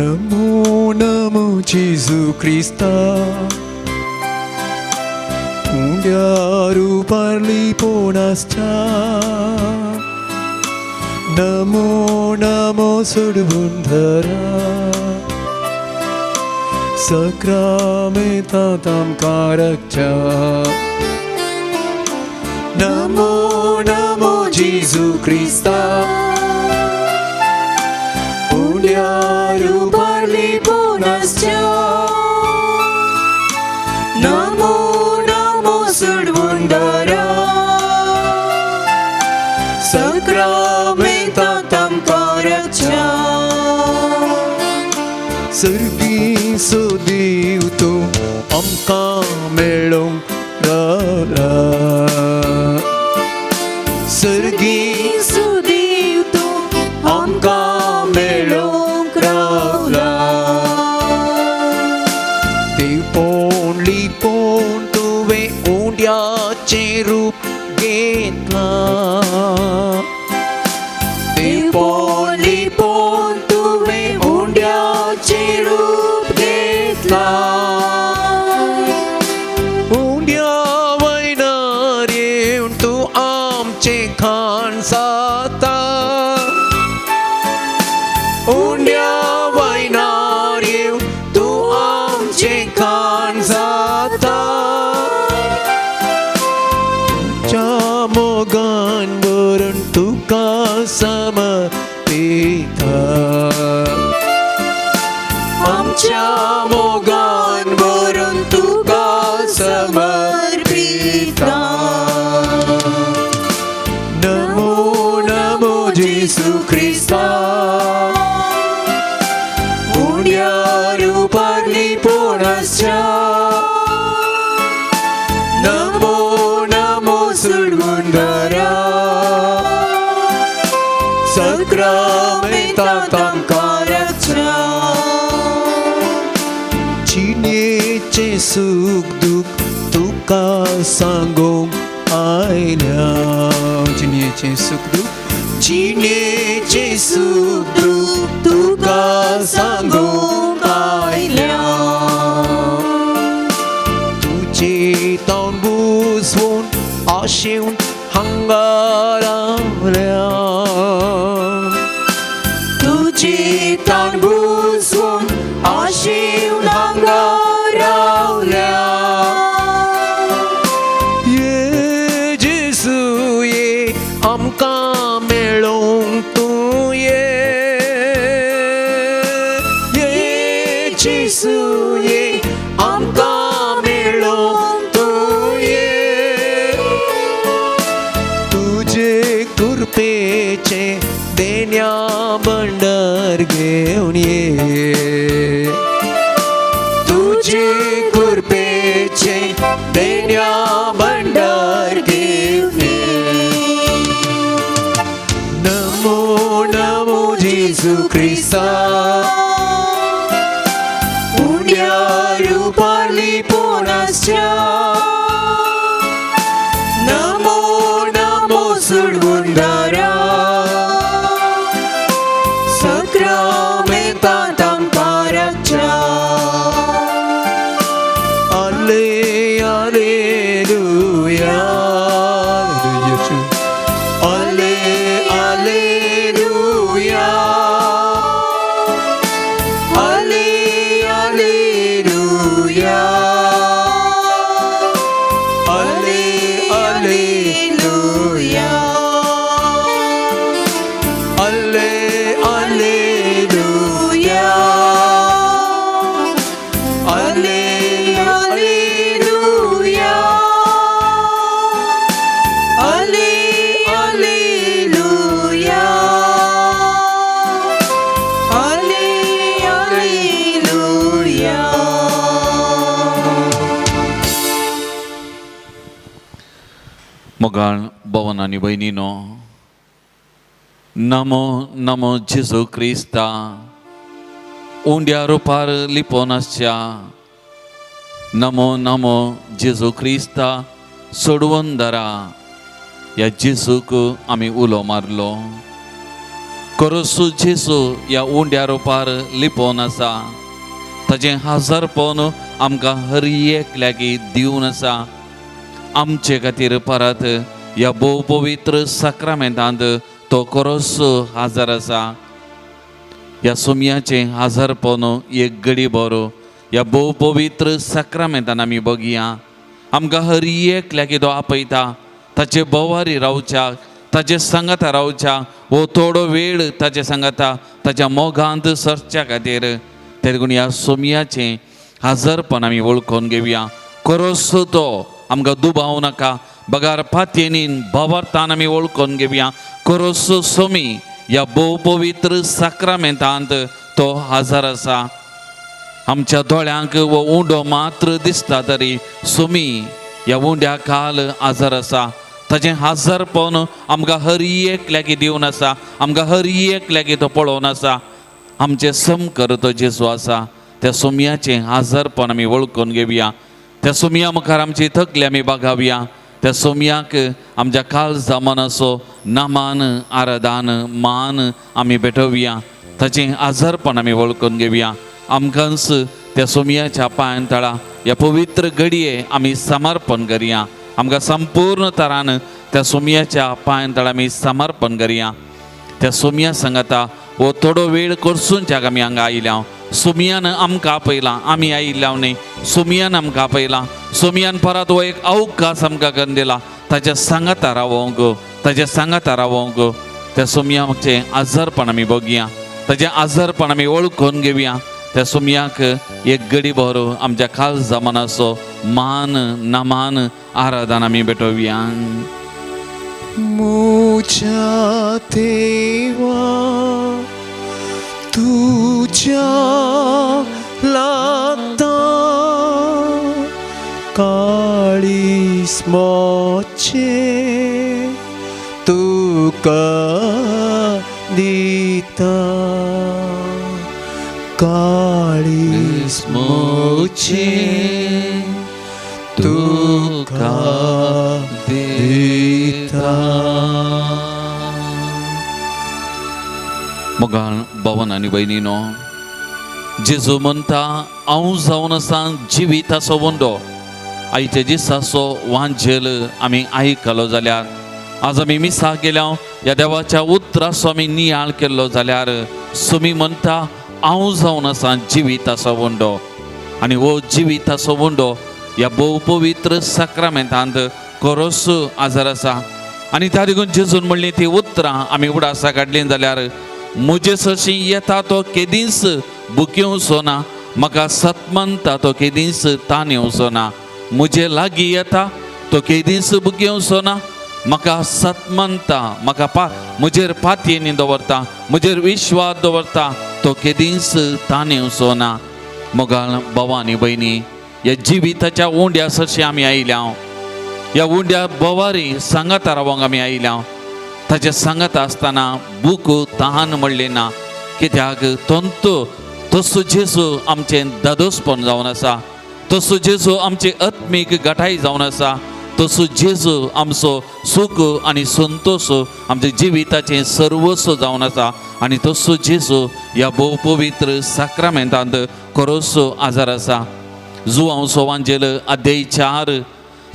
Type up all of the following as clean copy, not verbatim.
नमो नमो जेजू क्रिस्ता उंड्या रूपारली पोनासच्या नमो नमो सुडबुंधरा सक्रामेता तामकारकच्या नमो नमो जेजू क्रिस्ता उंड्या रूपारली पोनासच्या नमो नमो सुडबुंधरा सक्रामेता तामकारकच्या सर्गी सोदीव तूं आमकां मेळोंक रावला सर्गी सुदीव तूं आमकां मेळोंक रावला देवपोण लिपोण तुवें उंड्याचें रूप घेतला देवपोण लिपोण तुवें उंड्याचें रूप घेतला उंड्या वयनार येवन तूं आमचें खाण जाता उंड्या वयनार येवन तूं आमचें खाण जाता तुज्या मोगान भरून तुका समर्पिता आमच्या मोगान भरून तुका समर्पिता नमो नमो जेजू क्रिस्ता उंड्या रूपारली पोनासच्या नमो नमो सुडबुंधरा सक्रामेता तामकारकच्या जिणेचें सूख दूख तुका सांगूंक आयल्या जिणेचें सूख दूख जिणेचें सूख दूख तुका सांगूंक आयल्या तुजे तोंड बुजवून आशेवन हांगा रावल्या तुजे तोंड बुजवून आशेवन हांगा रावल्या ये जेजू ये आमकां मेळोंक तूं ये जेजू ये आमकां मेळोंक तूं ये तुजे कृपेचे देण्या भंडार घेवन ये तुजे कृपेचे देण्या भंडार घेवन ये नमो नमो जेजू Crysta उंड्या रूपारली पोनासच्या Namo Namo सुडबुंधरा सक्रामेता तामकारकच्या Alleluia Alleluia Alleluia Alleluia Alleluia मोगाळ भवन आनी भयणीनो नमो नमो जेजू क्रिस्ता उंड्या रूपार लिपोनासच्या नमो नमो जेजू क्रिस्ता सोडवून धरा ह्या जेजूक आमी उलो मारलो कोरोसू जेसू या उंड्या रोपार लिपोवन आसा ताजें हजार पोवन आमकां हर एकल्याकी दिवन आसा आमचे खातीर परत या भोव पवित्र साक्रामेंतांत तो कोरोसू हाजर आसा या सुमयाचे हाजर पोवन एक घडी बरो या भोव पवित्र साक्रामेंतान आमी बगुया आमकां हर एकल्याकी तो आपयता ताचे बोवारी रावच्याक ताचे सांगाता रावच्याक वो थोडो वेळ ताचे सांगाता ताच्या मोगांत सरच्या खातीर ते देखून ह्या सोमयाचें हाजरपण आमी वळखून घेवया कोरोसो तो आमकां दुबाव नाका बगार पातयेनीन भावार्थान आमी वळखून घेवया कोरोसो सोमी ह्या भोव पवित्र साक्रामेंतांत तो हाजर आसा आमच्या दोळ्यांक वो उंडो मात्र दिसता तरी सोमी ह्या उंड्या काल हाजर आसा ताजें हाजरपण आमकां हर एकल्याकी दिवन आसा आमकां हर एकल्याकी तो पळोवन आसा आमचे समकर तो जेजू आसा त्या सोमयाचें हाजरपण आमी वळखून घेवया त्या सोमया मुखार आमची तकली आमी बागावया त्या सोमयाक आमच्या काल जमानाचो नामान आराधन मान आमी भेटोवया ताचें हाजरपण आमी वळखून घेवया आमकांच त्या सोमयाच्या पांय तळा ह्या पवित्र घडये आमी समर्पण करया आमकां संपूर्ण तरान त्या सोमयाच्या पांय तळा आमी समर्पण करया त्या सोमया सांगाता वो थोडो वेळ करसूनच्याक आमी हांगा आयल्या सोमयान आमकां आपयलां आमी आयिल्ल्या न्ही सोमयान आमकां आपयलां सोमयान परत वो एक अवकाश आमकां करून दिला ताच्या सांगाता रावोंक ताच्या सांगाता रावोंक त्या सोमयाचें हाजरपण आमी बगुया ताचें हाजरपण आमी वळखून घेवया त्या सोमयाक एक घडी बरो आमच्या खाल जमानाचो मान नामान आराधन आमी भेटोवया मुझ्या देवा तुझ्या लागता काळीस मोचे तुका दिता काळीस मोचे तुका दिता मोगाळ भावन आनी भयणीनो जेजू म्हणटा हांव जावन आसा जिवीत असो वंडो आयच्या दिसाचो वांजेल आमी आयकलो जाल्यार आज आमी मिसा गेल्या ह्या देवाच्या उतराचो आमी नियाळ केल्लो जाल्यार सुमी म्हणटा हांव जावन आसा जिविताचो वंडो आनी हो जिविताचो वंडो ह्या भोव पवित्र साक्रामेंतांत कोरोस हाजर आसा आनी त्या देखून जेजून म्हणली ती उतरां आमी उडासा काडली जाल्यार म्हजे सशी येता तो केदीस बुकिवचो ना म्हाका सतमंता तो केदीस ताण येवचो ना म्हजे लागीं येता तो केदीस बुकिवचो ना म्हाका सतमंता म्हाका म्हजेर पातयेनी दवरता म्हजेर विश्वास दवरता तो केदीस ताण येवचो ना मोगाळ भावां आनी भयणी ह्या जिविताच्या उंड्या सरशी आमी आयल्या ह्या उंड्या बोवारी सांगाता रावंक आमी आयल्या ताचे सांगत आसतना बूक तहान म्हणले ना कित्याक तसो जेजू आमचें दादोसपण जावन आसा तसो जेजू आमची आत्मीक घटाय जावन आसा तसो जेजू आमचो सूख आनी संतोश आमच्या जिविताचें सर्वस्व जावन आसा आनी तसो जेजू ह्या भोव पवित्र साक्रामेंतांत कोरोस हाजर आसा जुवांचो वांजेल अध्याय 4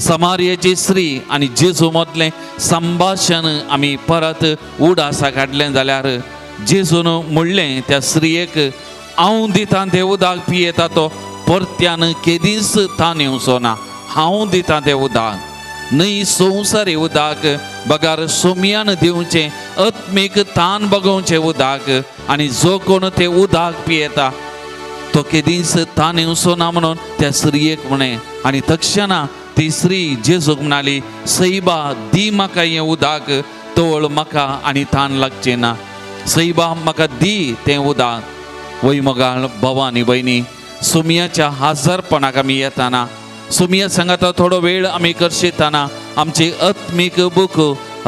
समारियाची स्त्री आनी जेजू मदलें संभाशण आमी परत उडासा काडलें जाल्यार जेजून म्हणलें त्या स्त्रियेक हांव दितां तें उदक पियेता तो परत्यान केदीस ताण येवचो ना हांव दितां तें उदक न्हय संवसारी उदक बगार सोमयान दिवचें आत्मीक ताण बगोवचें उदक आनी जो कोण तें उदक पियेता तो केदीस ताण येवचो ना म्हणून त्या स्त्रियेक म्हणे आनी तक्षणा ती स्त्री जेजूक म्हणाली सैबा दी म्हाका हें उदक तोळ म्हाका आनी ताण लागचें ना सैबा म्हाका दी तें उदक वय मोगाळ भावां आनी भयणी सोमयाच्या हाजरपणाक आमी येताना सोमया सांगाता थोडो वेळ आमी करशिताना आमची आत्मीक बूक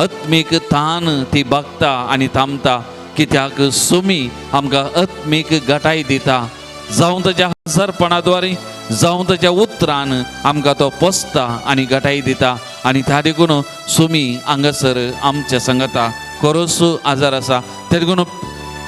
आत्मीक ताण ती बगता आनी थांबता कित्याक सोमी आमकां आत्मीक घटाय दिता जावं ताच्या हाजरपणाद्वारे जावं ताच्या उतरान आमकां तो पोसता आनी घटाय दिता आनी त्या देखून सोमी हांगासर आमच्या सांगाता कोरोसू आजार आसा ते देखून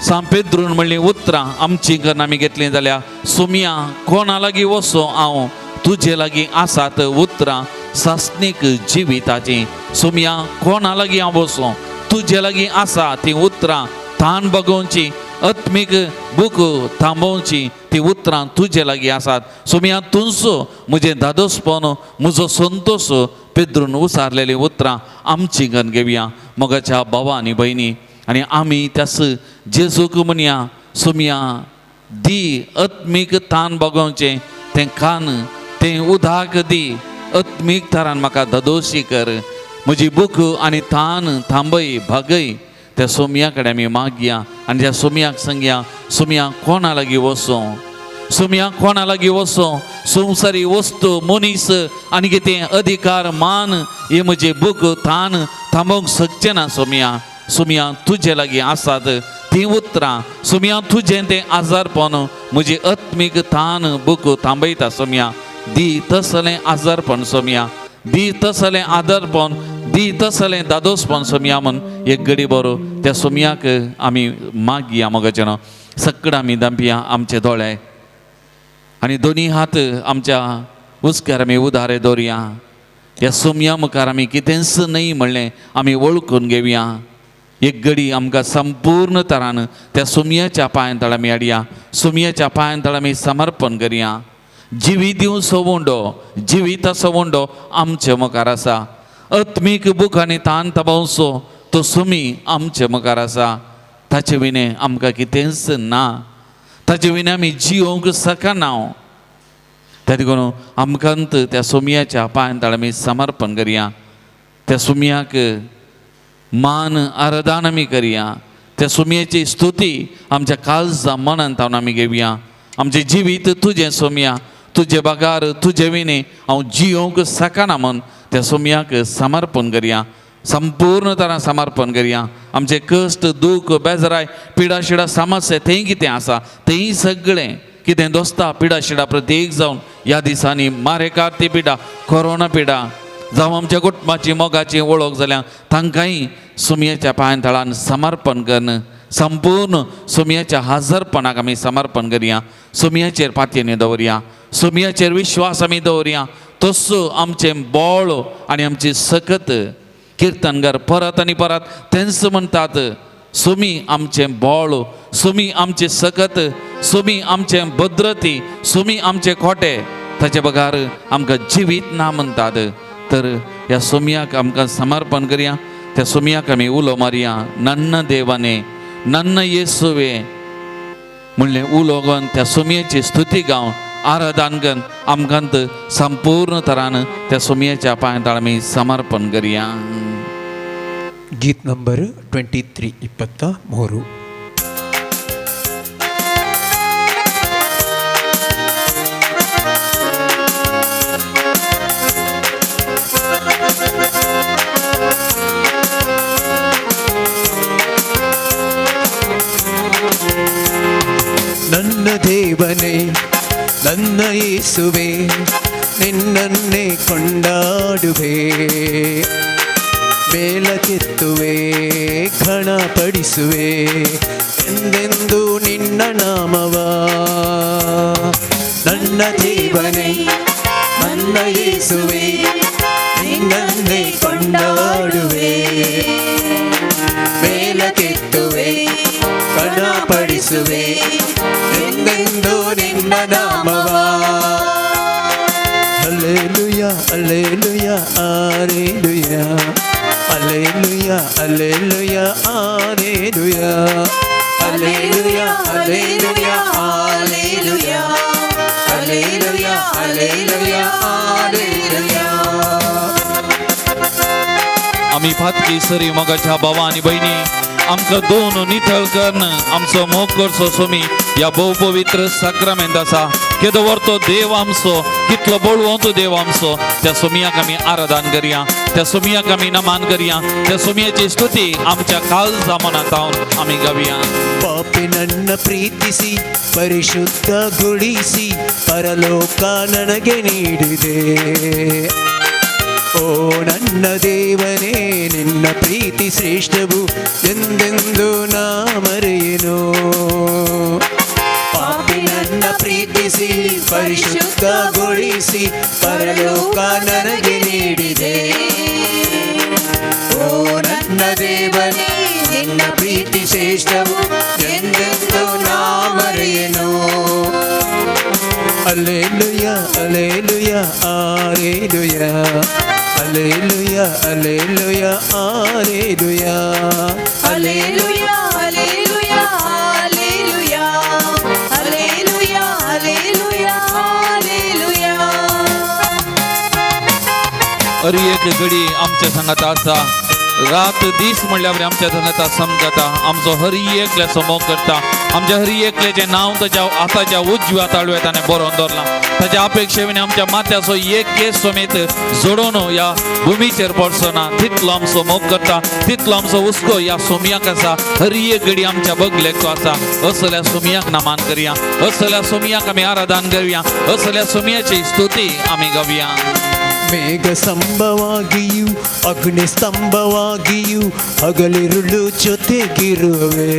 सांपेद्रून म्हणली उतरां आमची करून आमी घेतली जाल्यार सुमया कोणा लागीं वचो हांव तुजे लागीं आसात उतरां सासणीक जिविताची सुमया कोणा लागीं हांव वचो तुजे लागीं आसा ती उतरां थान बगोवची आत्मीक बूक थांबोवची ती उतरां तुजे लागीं आसात सुमया तुजो म्हजें दादोसपण म्हजो संतोश पेद्रून उसारलेली उतरां आमची गन घेवया मोगाच्या भावा आनी भयणी आनी आमी त्यास जेजूक म्हणया सुमया दी आत्मीक तान बगोवचें तें कान तें उदाक दी आत्मीक तरान म्हाका दादोशी कर म्हजी बूक आनी तान थांबय भागय त्या सोमया कडेन आमी मागया आनी त्या सोमयाक सांगया सोमया कोणा लागीं वचो सोमया कोणा लागीं वचो संवसारी वस्तू मनीस आनी कितें अधिकार मान हे म्हजे बूक तान थांबोवंक शकचें ना सोमया सोमया तुजे लागीं आसात ती उतरां सोमया तुजें तें आजारपण म्हजी आत्मीक तान बूक थांबयता सोमया दी तसलें आजारपण सोमया दी तसलें आदरपण दी तसलें दादोसपण सोमया म्हण एक घडी बरो त्या सोमयाक आमी मागया मोगाचें सक्कड आमी दांपिया आमचे दोळे आनी दोनी हात आमच्या उस्क्यार आमी उदारे दवरया ह्या सोमया मुखार आमी कितेंच न्ही म्हणलें आमी वळखून घेवया एक घडी आमकां संपूर्ण तरान त्या सोमयाच्या पांयां आमी हाडया सोमयाच्या पांयां आमी समर्पण करया जिवी दिवं सवंडो जिविता सवंडो आमचे मुखार आसा आत्मीक बूक आनी तान तबावचो तो सुमी आमचे मुखार आसा ताचे विने आमकां कितेंच ना ताचे विने आमी जियोंक शकना त्या देखून आमकांत त्या सोमयाच्या पांयां आमी समर्पण करया त्या सोमयाक मान आराधन आमी करया त्या सोमयाची स्तुती आमच्या काळजा मनांत आमी घेवया आमचें जिवीत तुजें सोमया तुजे बागार तुजे विने हांव जियोंक शकना म्हण त्या सोमयाक समर्पण करया संपूर्ण तरां समर्पण करया आमचे कश्ट दूख बेजाराय पिडा शिडा समस्या तें कितें आसा तेंय सगळें कितें दोस्ता पिडा शिडा प्रत्येक जावन ह्या दिसांनी मारेकार ती पिडा कोरोना पिडा जावं आमच्या कुटुंबाची मोगाची वळख जाल्यार तांकांय सोमयाच्या पांयां तळान समर्पण करन संपूर्ण सोमयाच्या हाजरपणाक आमी समर्पण करया सोमयाचेर पातयेनी दवरया सोमयाचेर विश्वास आमी दवरया तसो आमचें बोळ आनी आमची सकत किर्तनकार परत आनी परत तेंच म्हणटात सोमी आमचें बोळ सोमी आमचें सकत सोमी आमचें भद्रती सोमी आमचें खोटे ताचे बगार आमकां जिवीत ना म्हणटात तर ह्या सोमयाक आमकां समर्पण करया त्या सोमयाक आमी उलो मारया नन्न देवाने नन्न येसुवे म्हणलें उलो घेवन त्या सोमयाची स्तुती गावन आराधन करून आमकांत संपूर्ण तरान त्या सोमयाच्या पांयां आमी समर्पण करया गीत नंबर 23 23 ನನ್ನ ದೇವನೇ ನನ್ನ ಯೇಸುವೆ ನಿನ್ನನ್ನೇ ಕೊಂಡಾಡುವೆ ಮೇಲಕ್ಕೆತ್ತುವೆ ಘನಪಡಿಸುವೆ ಎಂದೆಂದು ನಿನ್ನ ನಾಮವ ನನ್ನ ದೇವನೇ ನನ್ನ ಯೇಸುವೆ ನಿನ್ನನ್ನೇ ಕೊಂಡಾಡುವೆ ಮೇಲಕ್ಕೆತ್ತುವೆ ಘನಪಡಿಸುವೆ ಎಂದೆಂದು ನಿನ್ನ ನಾಮವ Alleluia, alleluia, alleluia. Alleluia, alleluia, alleluia. Alleluia, alleluia, alleluia. Alleluia, alleluia, alleluia. आमी फातकी सरी मोगाच्या भावा आनी भयणी आमकां दोन नितळ कर्ण आमचो मोग करचो सोमी ह्या भोव पवित्र साक्रामेंत आसा केदो व्हरतो देव आमचो कितलो बोळवो तो देव आमचो त्या सोमयाक आमी आराधन करया त्या सोमयाक आमी नमान करया त्या सोमयाची स्तुती आमच्या काळजा मनांत आमी गावया ಪಾಪಿ ನನ್ನ ಪ್ರೀತಿಸಿ ಪರಿಶುದ್ಧಗೊಳಿಸಿ ಪರಲೋಕ ನನಗೆ ನೀಡಿದೆ ಓ ನನ್ನ ದೇವನೇ ನಿನ್ನ ಪ್ರೀತಿ ಶ್ರೇಷ್ಠವು ಎಂದೆಂದು ನಾ ಮರೆಯೇನು. ಪಾಪಿ ನನ್ನ ಪ್ರೀತಿಸಿ ಪರಿಶುದ್ಧಗೊಳಿಸಿ ಪರಲೋಕ ನನಗೆ ನೀಡಿದೆ. ಓ ನನ್ನ ದೇವನೇ ನಿನ್ನ ಪ್ರೀತಿ ಶ್ರೇಷ್ಠವು ಎಂದೆಂದು ನಾ ಮರೆಯೇನು. Alleluia, alleluia, alleluia. Alleluia, alleluia, alleluia. Alleluia, alleluia, alleluia. Alleluia, alleluia, alleluia. अरे एक घडी आमच्या संगात आसा, रात दीस म्हणल्यार आमच्या संगात समजता. आमचो हरी एकल्या समोर करता. आमच्या हरी एकल्याचें नांव ताच्या आतांच्या उजव्या ताळव्या ताणें बरोवन दवरलां. ताच्या अपेक्षेन आमच्या माथ्याचो एक केस समेत जोडोवन ह्या भुमीचेर पडचो ना. तितलो आमचो मोग करता, तितलो आमचो हुस्को ह्या सोमयाक आसा. हरी एक घडी आमच्या बगलेक तो आसा. असल्या सोमयाक नामान करया, असल्या सोमयाक आमी आराधन करुया, असल्या सोमयाची स्तुती आमी गावया. ಮೇಘ ಸ್ತಂಭವಾಗಿಯೂ ಅಗ್ನಿ ಸ್ತಂಭವಾಗಿಯೂ ಹಗಲಿರುಳು ಜೊತೆಗಿರುವೆ.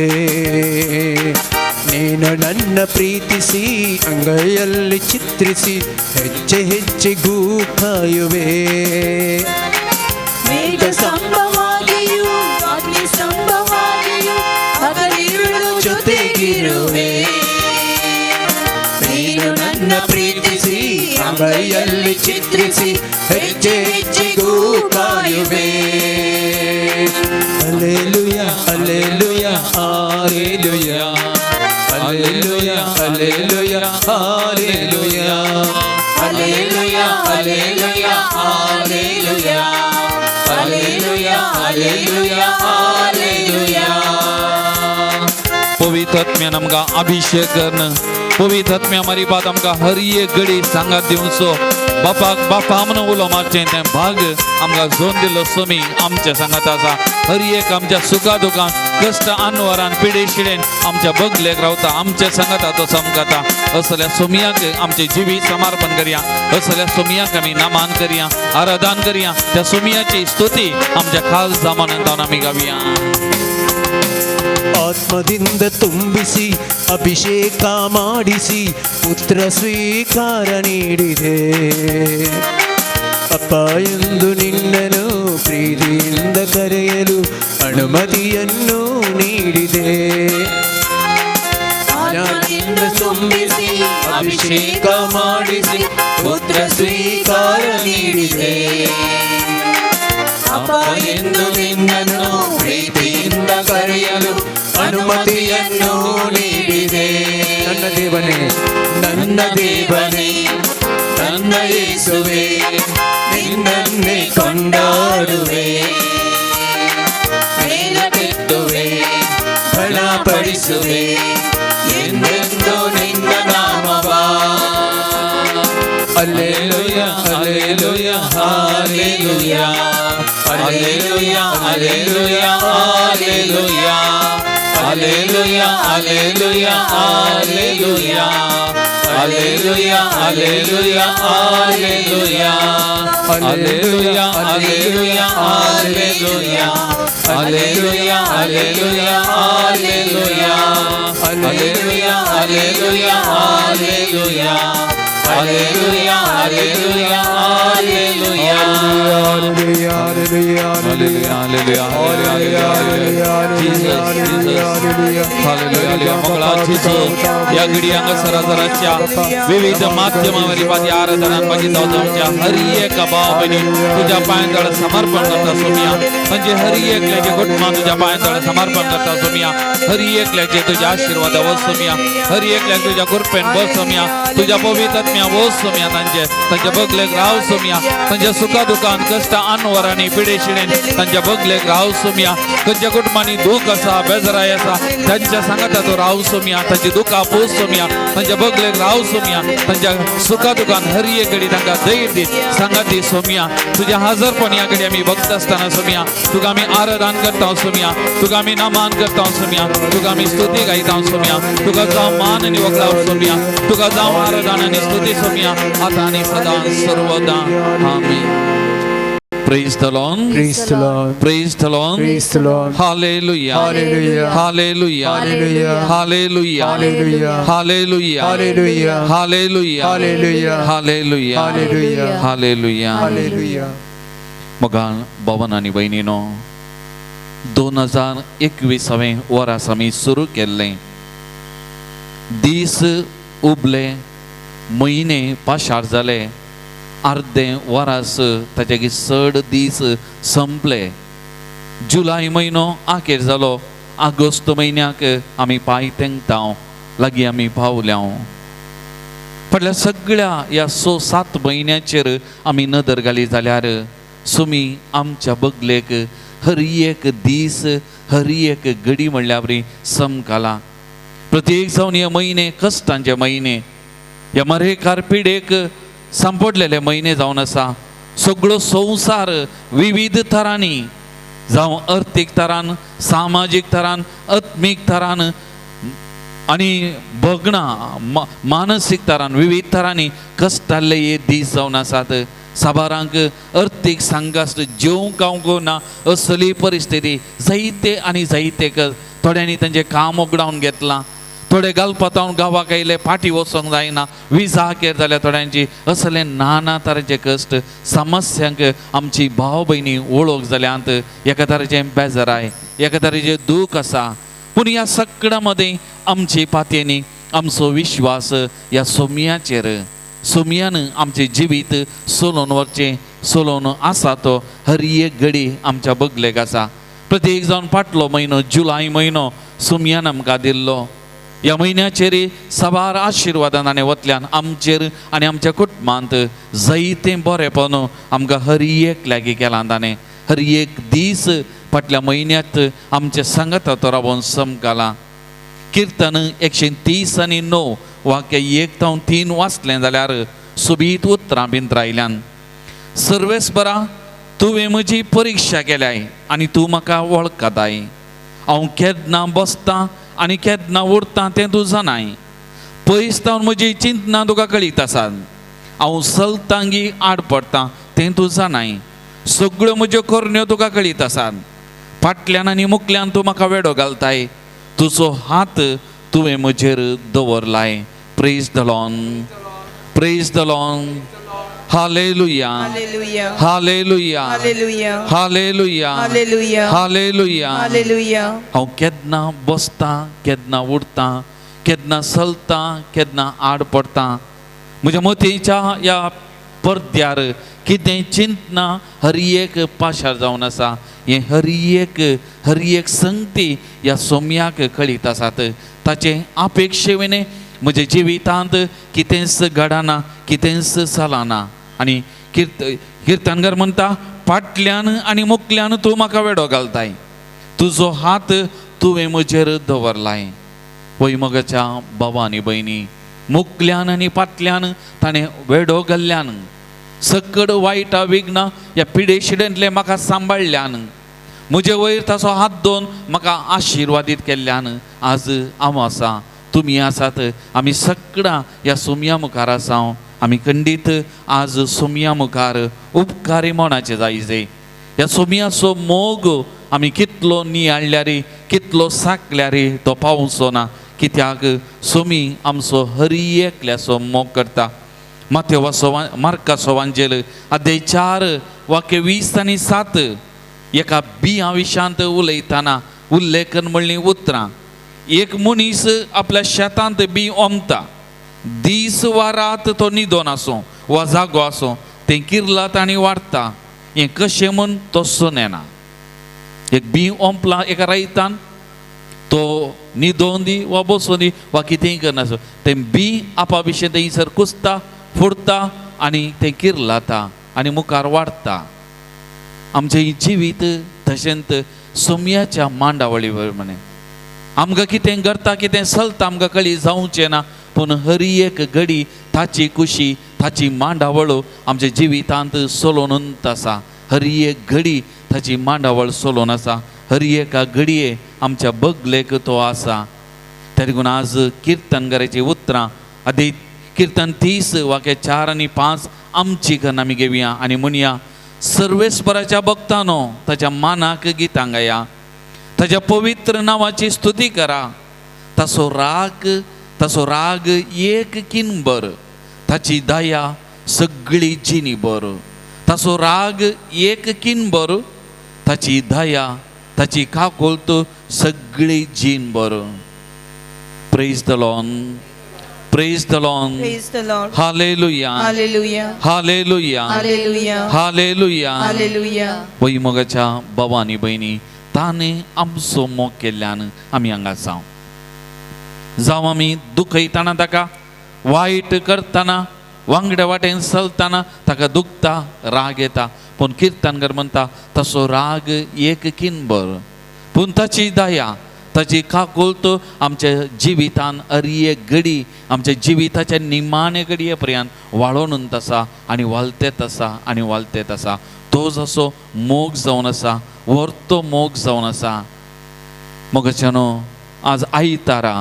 ನೀನು ನನ್ನ ಪ್ರೀತಿಸಿ ಅಂಗೈಯಲ್ಲಿ ಚಿತ್ರಿಸಿ ಹೆಜ್ಜೆ ಹೆಜ್ಜೆಗೂ ಕಾಯುವೆ. ಮೇಘ ಸ್ತಂಭವಾಗಿಯೂ ಅಗ್ನಿ ಸ್ತಂಭವಾಗಿಯೂ ಹಗಲಿರುಳು ಜೊತೆಗಿರುವೆ. ನೀನು ನನ್ನ ಪ್ರೀತಿಸಿ ಅಂಗೈಯಲ್ಲಿ ಚಿತ್ರಿಸಿ ಹೆಜ್ಜೆ ಹೆಜ್ಜೆಗೂ ಕಾಯುವೆ. Alleluia, alleluia, alleluia. Alleluia, alleluia, alleluia. Alleluia, alleluia, alleluia. Alleluia, alleluia, alleluia. पवित्र आत्म्या आमकां अभिषेक करन, पवित्र आत्म्या मारी बात आमकां हर एक घडी सांगात दिवचो. बापाक बापा म्हणून उलो मारचें तें भाग आमकां जोन दिलो सोमी आमच्या सांगात आसा. हर एक आमच्या सुखा दुखान कश्ट आनवरान पिडे शिडेन आमच्या बगलेक रावता, आमच्या सांगाता तो समकता. असल्या सोमयाक आमचे जिवी समर्पण करया, असल्या सोमयाक आमी नामान करया, आराधन करया. त्या सोमयाची स्तुती आमच्या खास जामानांत आमी गावया. ಆತ್ಮದಿಂದ ತುಂಬಿಸಿ ಅಭಿಷೇಕ ಮಾಡಿಸಿ ಪುತ್ರ ಸ್ವೀಕಾರ ನೀಡಿದೆ. ಅಪ್ಪ ಎಂದು ನಿನ್ನನು ಪ್ರೀತಿಯಿಂದ ಕರೆಯಲು ಅನುಮತಿಯನ್ನು ನೀಡಿದೆ. ಜ್ಞಾನದಿಂದ ತುಂಬಿಸಿ ಅಭಿಷೇಕ ಮಾಡಿಸಿ ಪುತ್ರ ಸ್ವೀಕಾರ ನೀಡಿದೆ. ಅಪ್ಪ ಎಂದು ನಿನ್ನನ್ನು ಪ್ರೀತಿಯಿಂದ ಕರೆಯಲು ಅನುಮತಿಯನ್ನು ನೀಡಿದೆ. ನನ್ನ ದೇವನೇ, ನನ್ನ ದೇವನೇ, ನನ್ನ ಯೇಸುವೆ, ನಿನ್ನನ್ನೇ ಕೊಂಡಾಡುವೆ, ಮೇಲಕ್ಕೆತ್ತುವೆ, ಬಲಪಡಿಸುವೆ ಎಂದೆಂದು ನಿನ್ನ ನಾಮವಾ. Alleluia, alleluia, alleluia. Alleluia, alleluia, alleluia. Alleluia, alleluia, alleluia. Alleluia, alleluia, alleluia. Alleluia, alleluia, alleluia. Alleluia, alleluia, alleluia. Alleluia, alleluia, alleluia. Alleluia, alleluia, alleluia. Alleluia, alleluia, alleluia, alleluia. Jesus, Jesus. Hallelujah. मंगळाचीचो या घडी हांगा सरासराच्या विविध माध्यमावरील पाती आराधनान बघितला तुमच्या हर एक भाव बहिणी तुझ्या पायांतळ समर्पण करता सोमिया. म्हणजे हर एकल्याचे कुटुंबा तुझ्या पायांतळ समर्पण करता सोमिया. हर एकल्याचे तुझ्या आशीर्वाद वो सोमिया. हर एकल्याक तुझ्या कृपेन बस सोमिया. तुझ्या पवित्र आत्म्या वो सोमिया. तांच्या बगलेक राव सोमिया. तांच्या सुखा दुखान कष्ट अनवरांनी पिडे शिडेन तांच्या बगलेक राव सोमिया. खंयच्या कुटुंबांनी दुख आसा, बेजाराय आसा, तांच्या सांगाता तो राव सोमिया. तांची दुखां पोस सोमिया. तांच्या बगलेक राव सोमिया. तांच्या सुखा दुखान हर एक घडी तांकां धैर्य दी, सांगाती सोमिया. तुझ्या हजरपण या घडी आमी बघत असताना सोमिया तुका आमी आराधन करता सोमिया. तुका आमी नामान करता सोमिया. तुका आमी स्तुती गायता सोमिया. तुका जावं मान आनी वगडाव सोमिया. तुका जावं आराधन आनी स्तुती सोमिया आता आनी सदां सर्वदा. आमीन. Praise the Lord. Praise the Lord. Praise the Lord. Praise the Lord. Hallelujah. Hallelujah. Hallelujah. Hallelujah. Hallelujah. Hallelujah. Hallelujah. Hallelujah. Hallelujah. Hallelujah. Hallelujah. Hallelujah. Hallelujah. Hallelujah. मग भवन आणि बहिणीनो 2021 वर्स आम्ही सुरू केल्ले दीस उबले म्हयने पाशार जाले अर्धे वरस ताचे चड दीस संपले जुलय म्हयनो आखेर जालो ऑगस्ट म्हयन्याक आमी पांय तेंगताव लागीं आमी पावल्या फाटल्या सगळ्या ह्या 6-7 म्हयन्याचेर आमी नदर घाली जाल्यार सुमी आमच्या बगलेक हर एक दीस हर एक घडी म्हणल्या बरी समकाला प्रत्येक जावन हे म्हयने कश्टांचे म्हयने ह्या मरेकार पिडेक संपडलेले म्हयने जावन आसा सगळो संवसार विविध तरांनी जावं अर्थीक तरान सामाजीक तरान आत्मीक तरान आनी भगणां मानसीक तरान विविध तरांनी कश्टाले हे दीस जावन आसात साबारांक अर्थीक सांगास्त जेवंक खावंक ना असली परिस्थिती जायते आनी जायते थोड्यांनी तांचें काम उगडावन घेतलां थोडे घालपातावन गांवाक आयले फाटी वचोंक जायना विजा केर जाल्यार थोड्यांची असले नाना तरेचे कश्ट समस्यांक आमची भाव भयणी वळोवंक जाल्यांत एका तरेचें बेजाराय एका तरेचें दूख आसा पूण ह्या सगळ्या मदें आमची पातयेनी आमचो विश्वास ह्या सोमयाचेर सोमयान आमचें जिवीत सोलोवन वचचें सोलोवन आसा तो हर एक घडी आमच्या बगलेक आसा प्रत्येक जावन फाटलो म्हयनो जुलय म्हयनो सोमयान आमकां दिल्लो ह्या म्हयन्याचेर साबार आशिर्वादान आनी वतल्यान आमचेर आनी आमच्या कुटुंबांत जायतें बरेंपण आमकां हर एक लागीं केलां ताणें हर एक दीस फाटल्या म्हयन्यांत आमच्या सांगात रावून समकाला कीर्तन 130:9 वाक्य 1-3 वाचलें जाल्यार सोबीत उतरां बीन रायल्यान सर्वेस्परा तुवें म्हजी परिक्षा केल्याय आनी तूं म्हाका वळखताय हांव केन्ना बसतां आनी केन्ना उरतां तें तूं जाणाय पयस जावन म्हजी चिंतनां तुका कळीत आसात हांव चलतांगी आड पडटां तें तूं जाणाय सगळ्यो म्हज्यो करण्यो तुका कळीत आसात फाटल्यान आनी मुखल्यान तूं म्हाका वेडो घालताय तुजो हात तुवें म्हजेर दवरलाय praise the Lord praise the Lord hallelujah Hallelujah. Hallelujah Hallelujah. Hallelujah Hallelujah. Hallelujah Hallelujah. हांव केन्ना बसतां केन्ना उरतां केन्ना चलतां केन्ना आड पडटां म्हज्या मतीच्या ह्या परद्यार कितें चिंतना हर एक पाशार जावन आसा हें हर एक संगती ह्या सोमयाक कळीत आसात ताचे अपेक्षेवेने म्हज्या जिवितांत कितेंच घडना कितेंच चलना आनी किर्तनकार म्हणटा फाटल्यान आनी मुखल्यान तूं म्हाका वेडो घालताय तुजो हात तुवें म्हजेर दवरलाय वैमगाच्या भावा आनी भयणी मुखल्यान आनी फाटल्यान ताणें वेडो घाल्ल्यान सकड वायटा विघ्ना ह्या पिडेशिडेंतले म्हाका सांबाळल्यान म्हजे वयर ताचो हात दवन म्हाका आशिर्वादीत केल्ल्यान आज हांव आसा तुमी आसात आमी सगळां ह्या सोमया मुखार आसा आमी खंडीत आज सोमया मुखार उपकारी मोणाचे जायचे ह्या सोमयाचो मोग आमी कितलो नियाळल्यार कितलो साकल्यार तो पावचो ना कित्याक सोमी आमचो हर एकल्याचो मोग करता मार्काचो वांजेल अध्याय 4 वाक्य 20 आनी 7 एका बिया विशांत उलयतना उल्लेखन म्हणली उतरां एक मनीस आपल्या शेतांत बी ओमता दीस वा रात तो न्हिदोन आसूं वा जागो आसूं तें किरलात आनी वाडटा हें कशें म्हूण तो सुनेना एक बी ओंपला एका रायतान तो न्हिदोन दी वा बसोन दी वा कितेंय करना तें बी आपा विशें थंयसर कुसता फुडता आनी तें किरलाता आनी मुखार वाडटा आमचें जिवीत तशेंच सोमयाच्या मांडावळी वरमणे आमकां कितें करता कितें चलता आमकां कळी जावचें ना पूण हर एक घडी ताची खुशी ताची मांडावळ आमच्या जिवितांत सोलोनूच आसा हर एक घडी ताची मांडावळ सोलोन आसा हर एका घडये आमच्या बगलेक तो आसा त्या देखून आज किर्तनकाराची उतरां आदी किर्तन 30 वाक्य 4 आनी 5 आमची गण आमी घेवया आनी म्हणया सर्वेस्पराच्या भक्तानो ताच्या मानाक गितां गाया, ताच्या पवित्र नावाची स्तुती करा. ताचो राग एक किनबर, ताची दया सगळी जिनीबर. ताचो राग एक किनबर, ताची दया ताची काकोलत सगळी जिनबर. Praise the Lord, praise the Lord, Praise the Lord. Hallelujah, Hallelujah. Hallelujah, Hallelujah. Hallelujah. Hallelujah. वैमोगाच्या भावांनी बहिणी, ताने आमचो मोग केल्ल्यान आमी हांगा जावं आमी दुखयताना ताका, वायट करतना, वांगड्या वाटेन चलताना ताका दुखता, राग येता. पूण किर्तनकार म्हणटा तसो राग एक किनबर, पूण ताची दया ताची काकुलत आमच्या जिवितान अरी एक घडी, आमच्या जिविताच्या निमाणे घडये पर्यंत वाळोनूच आसा आनी वालतेत आसा आनी वालतेत आसा. तो जसो मोग जावन आसा, व्हरतो मोग जावन आसा. मोगाच्यानो आज आयतारा,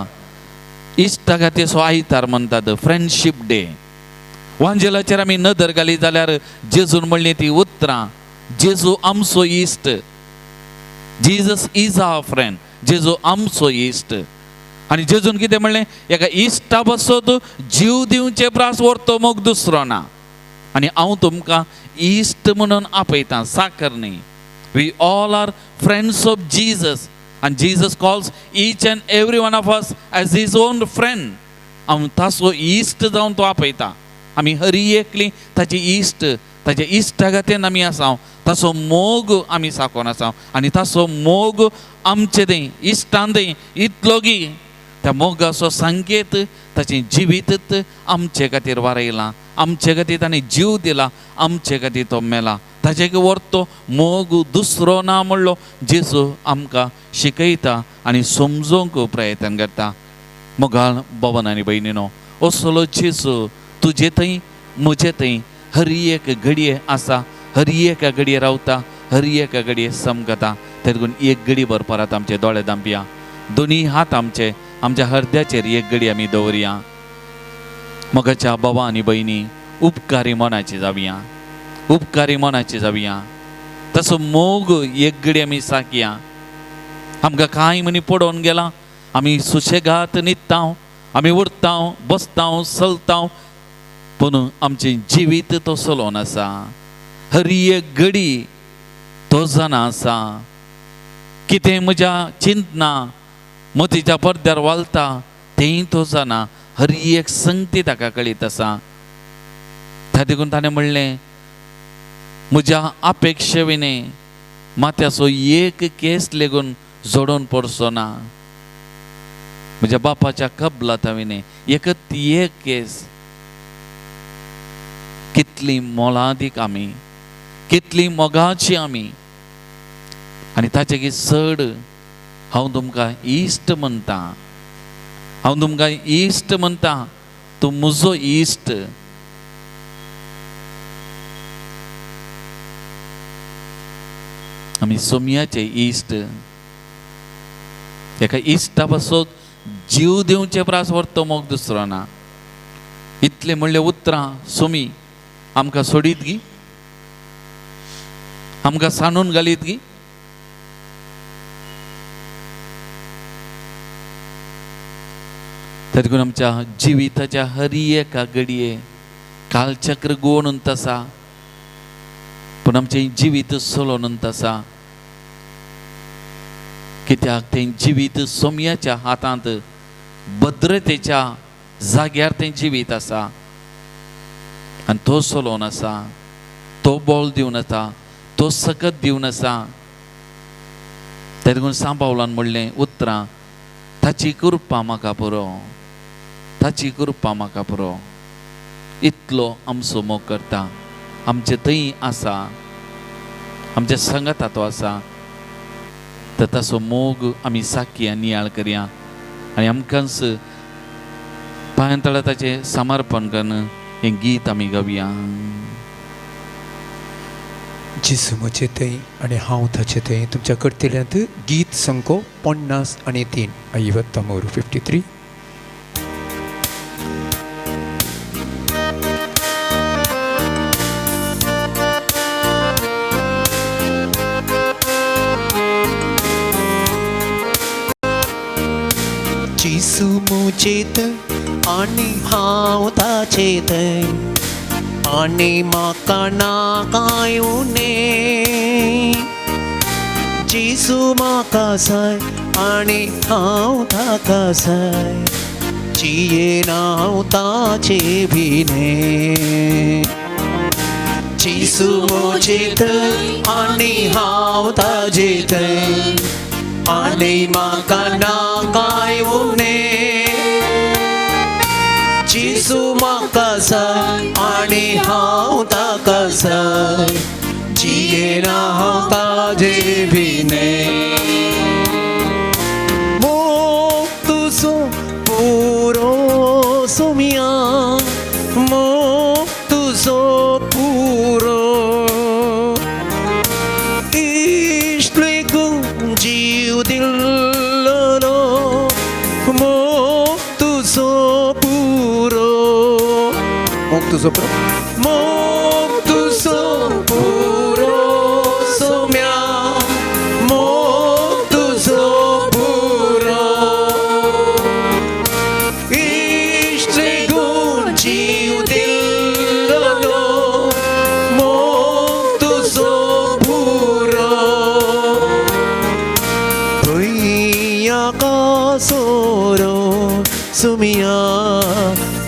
इश्टागातीचो आयतार म्हणटात, फ्रेंडशीप डे. वांजेलाचेर आमी नदर घाली जाल्यार जेजून म्हणली ती उतरां, जेजू आमचो इश्ट, जीजस इज आवर फ्रेंड, जेजू आमचो इश्ट. आनी जेजून कितें म्हणलें, एका इश्टा बसत जीव दिवचे प्रास व्हरतो मोग दुसरो ना. आनी हांव तुमकां इश्ट म्हणून आपयतां, साकर न्ही. We all are friends of Jesus, and Jesus calls each and every one of us as his own friend. हांव ताचो इश्ट जावन तो आपयता. आमी हरी एकली ताची इश्ट, ताच्या इश्टागातेन आमी आसाव, ताचो मोग आमी साकोन आसाव. आनी ताचो मोग आमचे थंय इश्टान थंय इतलो की त्या मोगाचो संकेत ताचें जिवीत आमचे खातीर वारयलां, आमचे खातीर ताणें जीव दिला, आमचे खातीर तो मेला. ताचे व्हरतो मोग दुसरो ना म्हणलो जेजू आमकां शिकयता आनी समजोवंक प्रयत्न करता. मोगाळ भवन आनी भयणीनो, असलो जेजू तुजे थंय म्हजे थंय हर एक घडये आसा, हर एका घडये रावता, हर एका घडये समकता. ते देखून एक घडी भर परत आमचे दोळे धांपया, दोनी हात आमचे आमच्या हृदयाचेर एक घडी आमी दवरया. मोगाच्या भावा आनी भयणी, उपकारी मनाची जावया, उपकारी मनाची जावया. तसो मोग एक घडी आमी साकया. आमकां कांय मनी पडोवन गेला, आमी सुशेगाद न्हिदतांव, आमी उठतांव, बसतांव, चलतांव, पूण आमचें जिवीत तो चलोवन आसा. हर एक घडी तो जाणा आसा. कितें म्हज्या चिंतना मतीच्या पडद्यार वालता तेंय तो जाणा. हर एक संगती ताका कळीत आसा. त्या देखून ताणें म्हणलें, म्हज्या अपेक्षे विने माथ्याचो एक केस लेगून जोडून पडचो ना. म्हज्या बापाच्या कबलाता विने एकच एक केस. कितली मोलादीक आमी, कितली मोगाची आमी. आनी ताचे चड हांव तुमकां इश्ट म्हणटा, हांव तुमकां इश्ट म्हणटा, तूं म्हजो इश्ट. आमी सोमयाचे इश्ट. एका इश्टा पासून जीव दिवचे प्रास व्हरतो मोग दुसरो ना. इतले म्हणले उतरां सोमी आमकां सोडीत गी, आमकां सांडून घालीत गी. त्या देखून आमच्या जिविताच्या हर एका घडये कालचक्र गोवून आसा, पूण आमचें जिवीत चलोवन आसा. कित्याक तें जिवीत सोमयाच्या हातांत भद्रतेच्या जाग्यार तें जिवीत आसा आनी तो चलोवन आसा, तो बोल दिवन आसा, तो सकत दिवन आसा. त्या देखून सांबावलान म्हणलें उतरां, ताची कृपा म्हाका पुरो, ताची कृपा म्हाका पुरो. इतलो आमचो मोग करता. आमचे थंय आसा, आमच्या संगता तो आसा. तर ताचो मोग आमी साकया, नियाळ करया आनी आमकांच पांयतळा ताचें समर्पण करून हें गीत आमी गावया. जेजू म्हजे थंय आनी हांव ताचे थंय. तुमच्या कडतेल्यांत गीत संको 53 53 53. चित आणि हांव ताचेत आणि म्हाका नाकायूने जेसू म्हाका जाय आणि हांव ताका जाय जियेन हांव ताचे भिने जेसू म्हजेत आणि हांव ताजेत आणि म्हाका नाकायूने जेसू म्हाका जाय आणि हांव ताका जाय जियेन हांव ताजे भिने मोग तुजो पुरो सोमिया मोग तुजो पुरो इश्ट लेगून जीव दिल्लो मोग तुजो पुरो मोग तुजो पुरो मोग तुजो पुरो सोम्या मोग तुजो पुरो इश्ट लेगून जीव दिल्लो मोग तुजो पुरो भुंया कासोरो सुमिया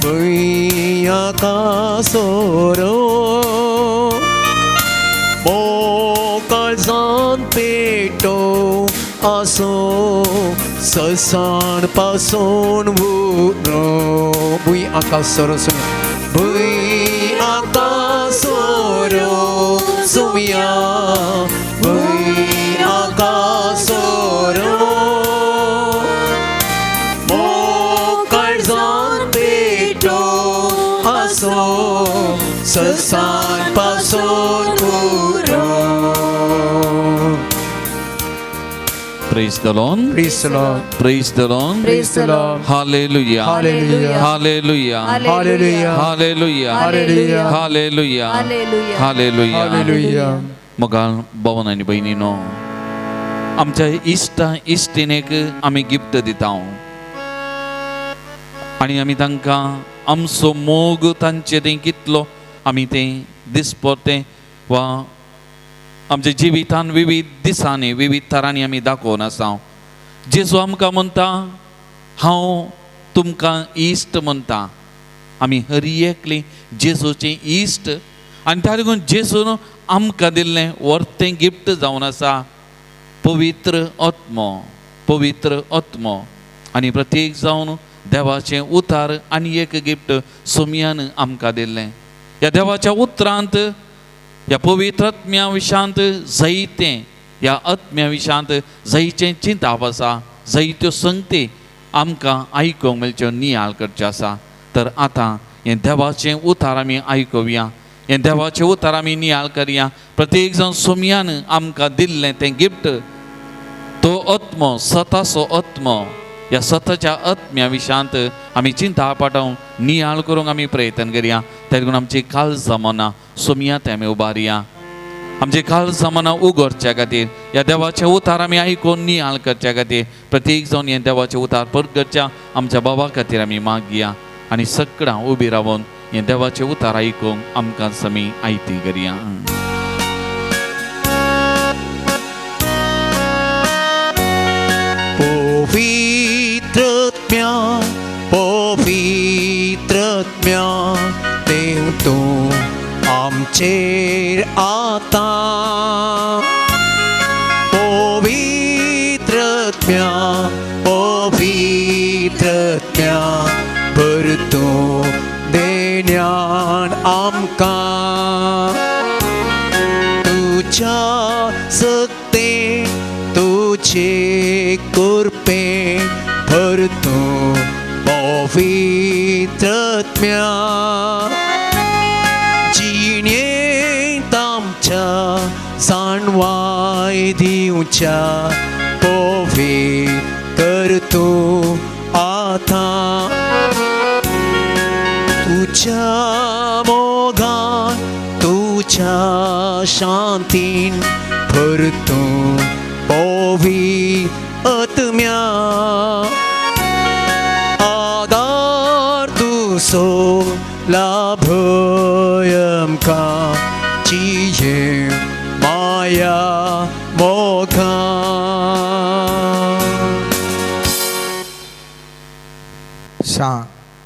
भुंया कासोरो मोकाळजान पेटो आसो ससाण पासून बुरो भुंय आकाश सोरो भुंय आकाश सोरो सुमिया भुंय आकाश सोरो मोकाळजान पेटो आसो ससाण पासून बुरो Praise the Lord. Praise the Lord. Praise the Lord. Praise the Lord. Hallelujah. Hallelujah. Hallelujah. Hallelujah. Hallelujah. Hallelujah. Hallelujah. Hallelujah. Hallelujah. Hallelujah. मग भावन आनी बहिणीनो आमच्या इश्टिणेक आमी गिफ्ट दिता आनी आमी तांकां आमचो मोग तांचे तें कितलो आमी तें दिसपरतें वा आमच्या जिवितान विविध दिसांनी विविध तरांनी आमी दाखोवन आसा जेजू आमकां म्हणटा हांव तुमकां इश्ट म्हणटा आमी हर एकली जेजूचें इश्ट आनी त्या लागून जेजून आमकां दिल्लें वर्तें गिफ्ट जावन आसा पवित्र आत्मो आनी प्रत्येक जावन देवाचें उतार आनी एक गिफ्ट सोमयान आमकां दिल्लें ह्या देवाच्या उतरांत ह्या पवित्र आत्म्या विशांत जायतें ह्या आत्म्या विशांत जायतें चिंताप आसा जायत्यो संगती आमकां आयकोंक मेळच्यो नियाळ करच्यो आसा तर आतां हें देवाचें उतार आमी आयकुया हें देवाचें उतार आमी नियाळ करया प्रत्येक जावन सोमयान आमकां दिल्लें तें गिफ्ट तो आत्मो सताचो आत्मो ह्या सताच्या आत्म्या विशांत आमी चिंता पाठोवंक नियाळ करूंक आमी प्रयत्न करया त्या लागून आमची काल जमाना सोमयात आमी उबारया आमचे काल जमाना उगडच्या खातीर ह्या देवाचे उतार आमी आयकून नियाळ करच्या खातीर प्रत्येक जावन हें देवाचें उतार परत करच्या आमच्या बाबा खातीर आमी मागया आनी सगळां उबी रावून हें देवाचें उतार आयकूंक आमकां आमी आयती करया पवित्रत्म्या देव तूं आमचेर आता पवित्रत्म्या भर तूं देण्यान आमकां तुज्या सक्ते तुजे कृपे भर तूं पवित्रत्म्या जिणेंत आमच्या जाणवाय दिवच्या पवित्र तूं आतां तुज्या मोगान तुज्या शांतीन भर तूं पवित्र आत्म्या सो लाभयम का चिये माया मोखा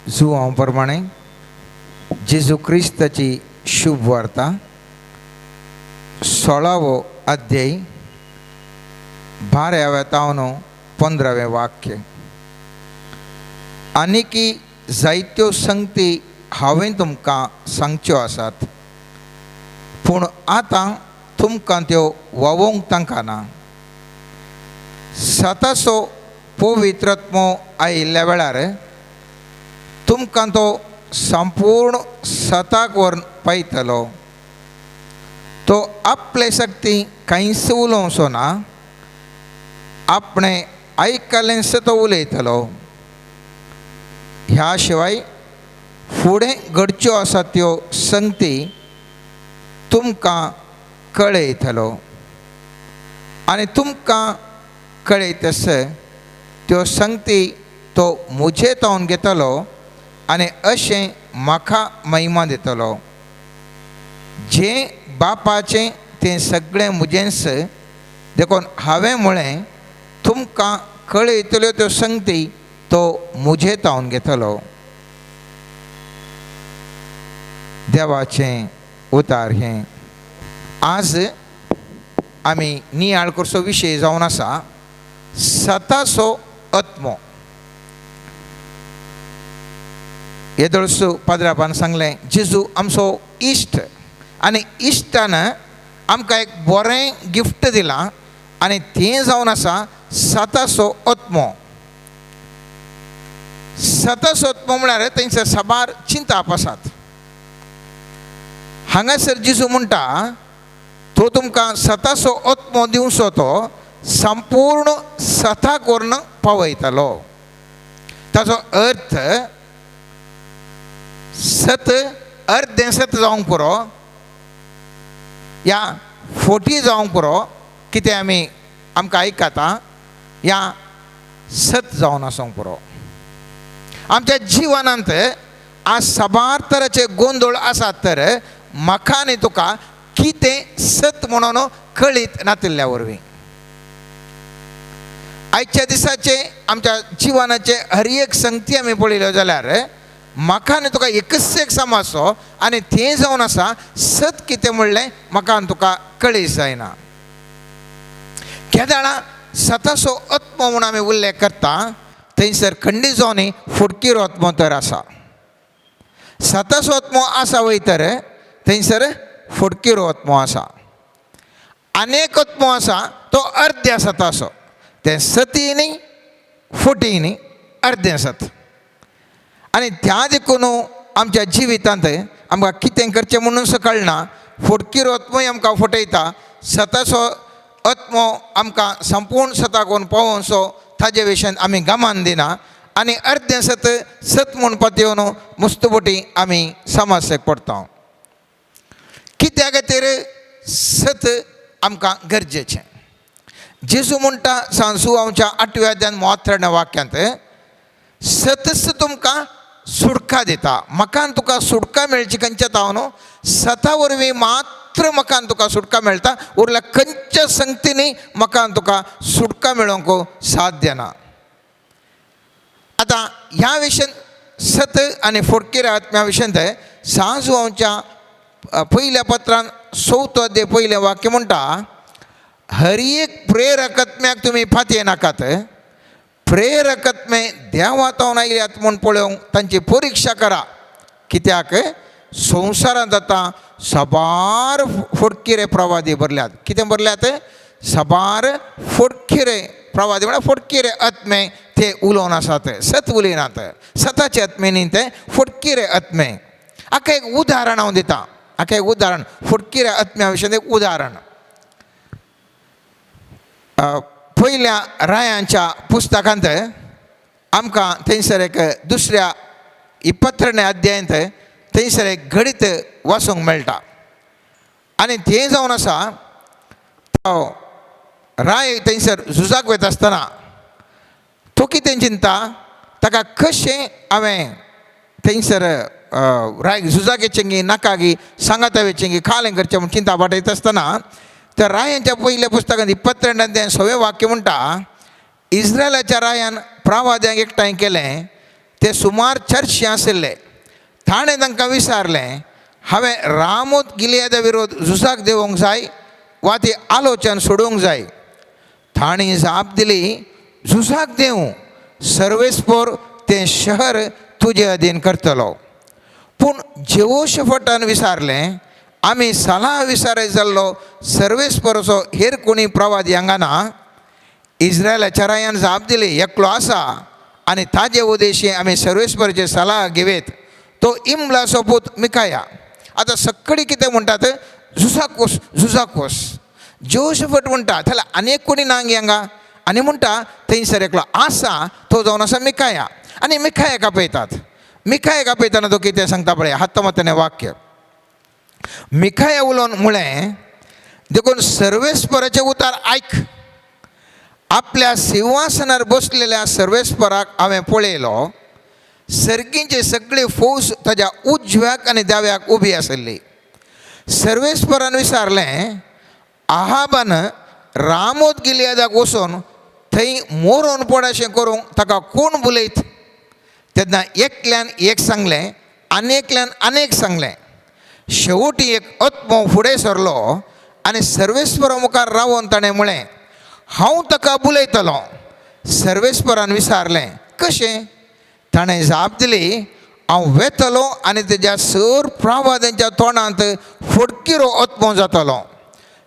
जुवां प्रमाणे जेजू क्रिस्ताची शुभ वार्ता 16वो अध्याय 12व्या तावनो 15वें वाक्य. आनीक जायत्यो संगती हांवें तुमकां सांगच्यो आसात, पूण आतां तुमकां त्यो वोवंक तांकां ना. सताचो पवित्रात्मो आयिल्ल्या वेळार तुमकां तो संपूर्ण सताक व्हरून पळयतलो. तो आपले सक्ती कांयच उलोवचो ना, आपणें आयकलेंच तो उलयतलो. ह्या शिवाय फुडें घडच्यो आसात त्यो संगती तुमकां कळयतलो, आनी तुमकां कळयतस त्यो संगती तो म्हजे तावन घेतलो आनी अशें म्हाका महिमा दितलो. जें बापाचें तें सगळें म्हजेंच देखून हांवें म्हळें तुमकां कळयतल्यो त्यो संगती तो म्हजे तावन घेतलो. देवाचें उतार हें. आज आमी नियाळ करचो विशय जावन आसा सताचो आत्मो. येदळसू पाद्रापान सांगलें जेजू आमचो इश्ट आनी इश्टान आमकां एक बरें गिफ्ट दिलां आनी तें जावन आसा सताचो आत्मो. सताचो आत्मो म्हळ्यार थंयसर साबार चिंताप आसात. हांगासर जेजू म्हणटा तो तुमकां सताचो आत्मो दिवचो, तो संपूर्ण सताक व्हरून पावयतलो. ताचो अर्थ सत अर्दें सत जावंक पुरो या 40 जावंक पुरो, कितें आमकां आयकता या सत जावन आसूंक पुरो. आमच्या जिवनांत आज साबार तरांचे गोंदळ आसात, तर म्हाका आनी तुका कितें सत म्हणून कळीत नातिल्ल्या वरवीं. आयच्या दिसाचे आमच्या जिवनाचे हर एक संगती आमी पळयल्यो जाल्यार म्हाका आनी तुका एकच एक समजचो आनी तें जावन आसा सत कितें म्हणलें म्हाका आनी तुका कळीत जायना. केदाळा सताचो आत्मो म्हूण आमी उल्लेख करता, थंयसर खंडीत जावनी फुडकीर आत्मो तर आसा. सताचो आत्मो आसा वय तर थंयसर फुडकीर आत्मो आसा. आनेक आत्मो आसा तो अर्द्या सताचो. तें सती न्ही फुटी न्ही, अर्दें सत. आनी त्या देखून आमच्या जिवितांत आमकां कितें करचें म्हणून कळना. फुडकीर आत्मोय आमकां फटयता, सताचो आत्मो आमकां संपूर्ण सताक व्हरून पावोवचो ताजे विशयी आमी गमान दिना, आनी अर्दें सत सत म्हणपाक येवन मुस्तबोटी आमी समस्येक पडटा. कित्या खातीर सत आमकां गरजेचें. जेजू म्हणटा सांजुआंवच्या 8व्या अध्यायान 32व्या वाक्यांत सतच तुमकां सुडका दिता. म्हाका आनी तुका सुडका मेळची खंयच्या तावन सता वरवीं मात्र म्हाका आनी तुका सुडका मेळटा. उरल्या खंयच्या संगतींनी म्हाका आनी तुका सुडका मेळोवंक साध्य ना. आतां ह्या विशयीन सत आनी फुडकीर आत्म्या विशयींत सांजुआंवच्या पयल्या पत्रान 4थो अध्याय पयलें वाक्य म्हणटा हर एक प्रेरक आत्म्याक तुमी फातये नाकात. प्रेरक आत्मे देवातावन आयल्यात म्हूण पळोवंक तांची परिक्षा करा. कित्याक संवसारांत आतां साबार फुडकिरे प्रवादी भरल्यात. कितें भरल्यात? साबार फुडकिरे प्रवादी म्हळ्यार फुडकिरे आत्मे ते उलोवन आसात, सत उलयनात. सताचे आत्मे न्ही ते फुडकिरे आत्मे. हाका एक उदाहरण हांव दितां. हाका एक उदाहरण फुडकिरे आत्म्या विशयीं एक उदाहरण. पयल्या रायांच्या पुस्तकांत आमकां थंयसर एक दुसऱ्या 22व्या अध्यायांत थंयसर एक घडीत वाचूंक मेळटा. आनी तें जावन आसा राय थंयसर झुजाक वयता आसतना तो कितें चिंता, ताका कशें हांवें थंयसर राय झुजाक येचेंगी नाकागी सांगाता वेचेंगी खालें करचें म्हूण चिंता वाटयत आसतना तर रायांच्या पयल्या पुस्तकांत 22 6वें वाक्य म्हणटा इस्रायलाच्या रायान प्रवाद्यांक एकठांय केलें ते सुमार 400 आशिल्ले. ताणें तांकां विचारलें हांवें रामोत गिलियादा विरोध झुजाक देवोंक जाय वा ती आलोचन सोडूंक जाय. ताणीं जाप दिली झुजाक देवं सर्वेस्पोर तें शहर तुजे अधीन करतलो. पूण जेहोशफटान विचारलें आमी सलाह विचारय जाल्लो सर्वेस्पराचो हेर कोणी प्रवादी हांगाना. इस्रायलाच्या रायान जाप दिली एकलो आसा आनी ताजे उद्देशी आमी सर्वेस्पराची सलाह घेवेत तो इम्लाचो पूत मिकाया. आतां सक्कडी कितें म्हणटात झुजाक वच झुजाक वच. जेहोशफट म्हणटा जाल्यार आनीक कोणी ना हांगा आनी म्हणटा थंयसर एकलो आसा तो जावन आसा मिकाया. आनी मिकायाक आपयतात. मिकायाक आपयतना तो कितें सांगता पळय 17वें वाक्य. मिकाया उलोवन म्हळें देखून सर्वेस्पराचें उतार आयक. आपल्या सिंहासनार बसलेल्या सर्वेस्पराक हांवें पळयलो. सर्गींची सगळी फौज ताच्या उजव्याक आनी दाव्याक उबी आशिल्ली. सर्वेस्परान विचारलें आहाबान रामोत गिलियादाक वचून थंय मोरोवन पडशें करूंक ताका कोण बुलयत. तेन्ना एकल्यान एक सांगलें आनेकल्यान आनेक सांगलें. शेवटी एक आत्मो फुडें सरलो आनी सर्वेस्परा मुखार रावून ताणें म्हळें हांव ताका बुलयतलो. सर्वेस्परान विचारलें कशें. ताणें जाप दिली हांव वेतलो आनी तेज्या सर प्रवाद्यांच्या तोंडांत फडकिरो आत्मो जातलो.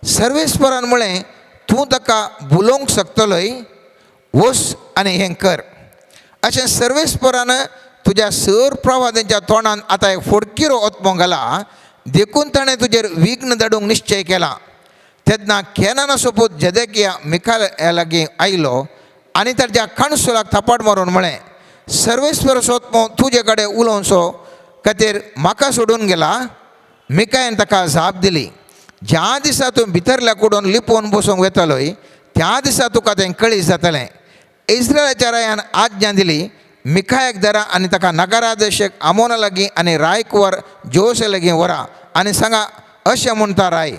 सर्वेस्परान म्हळें तूं ताका बुलोवंक शकतलोय वच आनी हें कर. अशें सर्वेस्परान तुज्या सर प्रवाद्यांच्या तोंडांत आतां एक फडकिरो आत्मो घाला देखून ताणें तुजेर विघ्न धाडूंक निश्चय केला. तेन्ना केनानाचो पूत जेदेकिया मिकाया लागीं आयलो आनी ताच्या कणसुलाक थापट मारून म्हळें सर्वेस्पराचो आत्मो तुजे कडेन उलोवचो खातीर म्हाका सोडून गेला. मिकायान ताका जाप दिली ज्या दिसा तूं भितरल्या कुडोन लिपोवन बसूंक वेतलोय त्या दिसा तुका तें कळीस जातलें. इस्रायलाच्या रायान आज्ञा दिली मिकायाक धरा आनी ताका नगराध्यक्षक आमोना लागीं आनी रायकुंवर जोशे लागीं व्हरा आनी सांगा अशें म्हणटा राय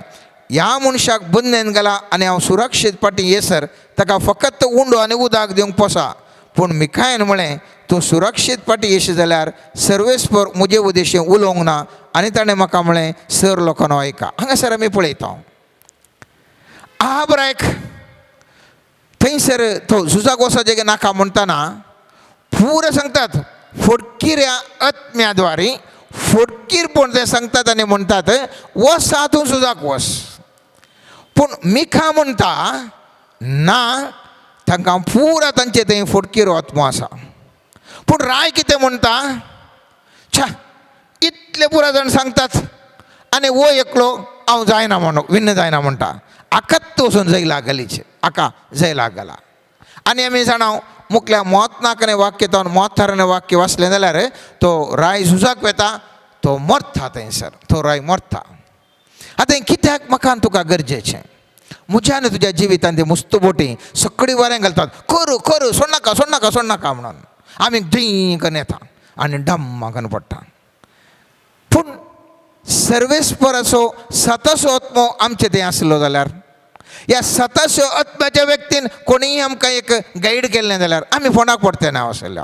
ह्या मनशाक बंदेन गेला आनी हांव सुरक्षीत पाटी येसर ताका फकत उंडो आनी उदक दिवंक पोसा. पूण मिकायान म्हळें तूं सुरक्षीत पाटी येशी जाल्यार सर्वेस्पर म्हजे उद्देशी उलोवंक ना. आनी ताणें म्हाका म्हळें सर लोकांनो आयका. हांगासर आमी पळयता आहाबरायक थंयसर तो झुजाक वचोचें नाका म्हणटना पूर सांगतात फडकिऱ्या आत्म्याद्वारे फडकीरपण ते सांगतात आनी म्हणटात वच तूं झुजाक वच. पूण मिका म्हणटा ना तांकां पुरा तांचे थंय फडकिरो आत्मो आसा. पूण राय कितें म्हणटा छा इतले पुरा जाण सांगतात आनी वो एकलो हांव जायना म्हणून विन्न जायना म्हणटा. आकात वचून जैला गलीचे आका जैला गेला. आनी आमी जाणाव मुखल्या मोत नाकने वाक्य तो मोत थारणे वाक्य वाचलें जाल्यार तो राय झुजाक वेता तो मरता थंयसर तो राय मरता. आतां कित्याक म्हाका तुका गरजेचें म्हज्यान तुज्या जिवितांत ती मुस्तबोटी सगळीं वरें घालतात करू करू सोड नाका सोड नाका सोड नाका म्हणून आमी ढीं करून येता आनी डम्मा करून पडटा. पूण सर्वेस्पराचो सताचो आत्मो आमचे थंय आसलो जाल्यार ह्या सताचो आत्म्याच्या व्यक्तीन कोणीय आमकां एक गायड केल्लें जाल्यार आमी फोंडाक पडटे ना आसले.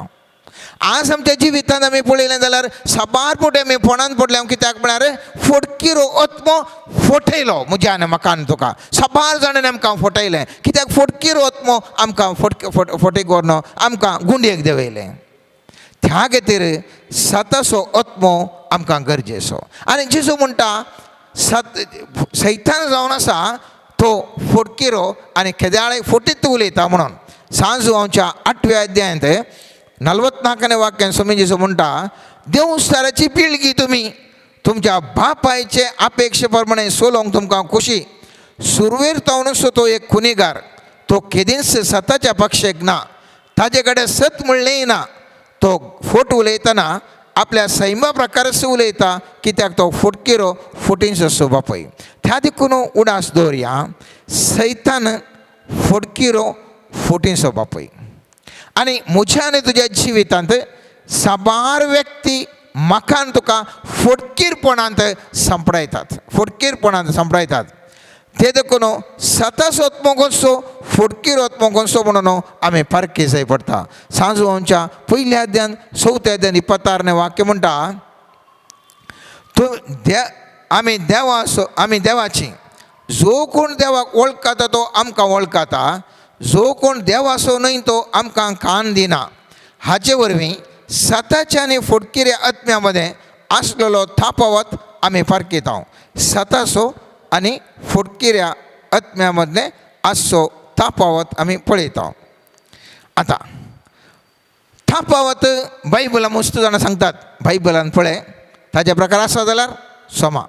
आज आमच्या जिवितांत आमी पळयलें जाल्यार साबार पोटे आमी फोंडांत पडले. हांव कित्याक म्हळ्यार फडकिरो आत्मो फटयलो म्हज्यान म्हाका आनी तुका साबार जाणांनी आमकां फटयलें. कित्याक फडकिरो आत्मो आमकां फटयक व्हरनो आमकां गुंडयेक देंवयलें. त्या खातीर सताचो आत्मो आमकां गरजेचो. आनी जेजू म्हणटा सैतान जावन आसा तो फडकिरो आनी केद्याळे फटीत उलयता म्हणून. सांजू आमच्या 8व्या अध्यायांत 44वें वाक्यान स्वामी जेजू म्हणटा देवस्ताराची पिळगी तुमी तुमच्या बापायचे अपेक्षे प्रमाणे सोलोवंक तुमकां खुशी. सुरवेर तावनसो तो एक खुनीगार तो केदींच सताच्या पक्षेक ना. ताजे कडेन सत म्हणलेंय ना. तो फट उलयतना आपल्या सैमा प्रकारच उलयता कित्याक तो फटकिरो फटींचो स्वभाव. त्या देखून उडास दवरया सैतान फटकिरो फटींचो बापय. आनी म्हज्या आनी तुज्या जिवितांत साबार व्यक्ती मखान तुका फुडकीरपणांत संपडायतात ते देखून सतस वचमोगोसो फुडकीर वचमोगोसो म्हणून आमी पारखे जाय पडटा. सांजू आमच्या पयल्या अध्यान 4थ्या अध्यान 26 वाक्य म्हणटा आमी देवाची जो कोण देवाक वळखता तो आमकां वळखता, जो कोण देवाचो न्हय तो आमकां कान दिना. हाचे वरवीं सताच्या आनी फुडकिऱ्या आत्म्या मदें आसलेलो थापावत आमी पारखीता. सताचो आनी फुडकिऱ्या आत्म्या मदलें आसचो थापावत आमी पळयता. आतां थापावत बायबलान मस्त जाणां सांगतात. बायबलान पळय ताचे प्रकार आसा जाल्यार सोमा,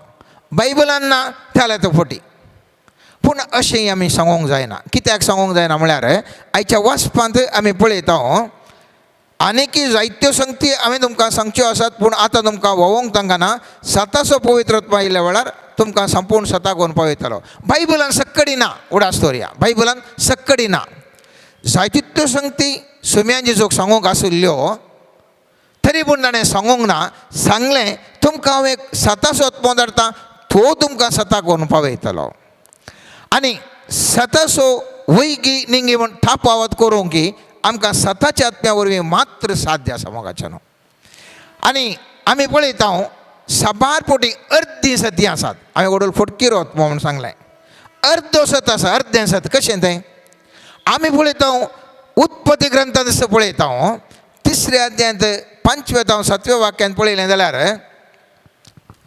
बायबलान ना जाल्यार तो फोटी. पूण अशेंय आमी सांगूंक जायना. कित्याक सांगूंक जायना म्हळ्यार आयच्या वाचपांत आमी पळयता आनीकय जायत्यो संगती आमी तुमकां सांगच्यो आसात, पूण आतां तुमकां वोवंक तांकां सताचो पवित्र आत्मा येयल्या वेळार तुमकां संपूर्ण सताक व्हरून पावयतलो. बायबलान सक्कडी ना उडास तोरया, बायबलान सक्कडी ना. जायतित्यो संगती सुम्यान जेजूक सांगूंक आशिल्ल्यो तरी पूण ताणें सांगूंक ना. सांगलें तुमकां हांव एक सताचो आत्मो धाडटा, तो तुमकां सताक व्हरून पावयतलो. आनी सताचो वैगी निंगी म्हण थापावत करूंक आमकां सताच्या आत्म्या वरवीं मात्र साध्य आसा मोगाच्यान. आनी आमी पळयता साबार पोटी अर्दी सती आसात. हांवें वडोल फुडकीर आत्मो म्हूण सांगलें. अर्दो सत आसा, अर्दें सत कशें तें आमी पळयता. उत्पत्ती ग्रंथांत जसं पळयता 3ऱ्या अध्यायांत 5व्या ते 7व्या वाक्यांत पळयलें जाल्यार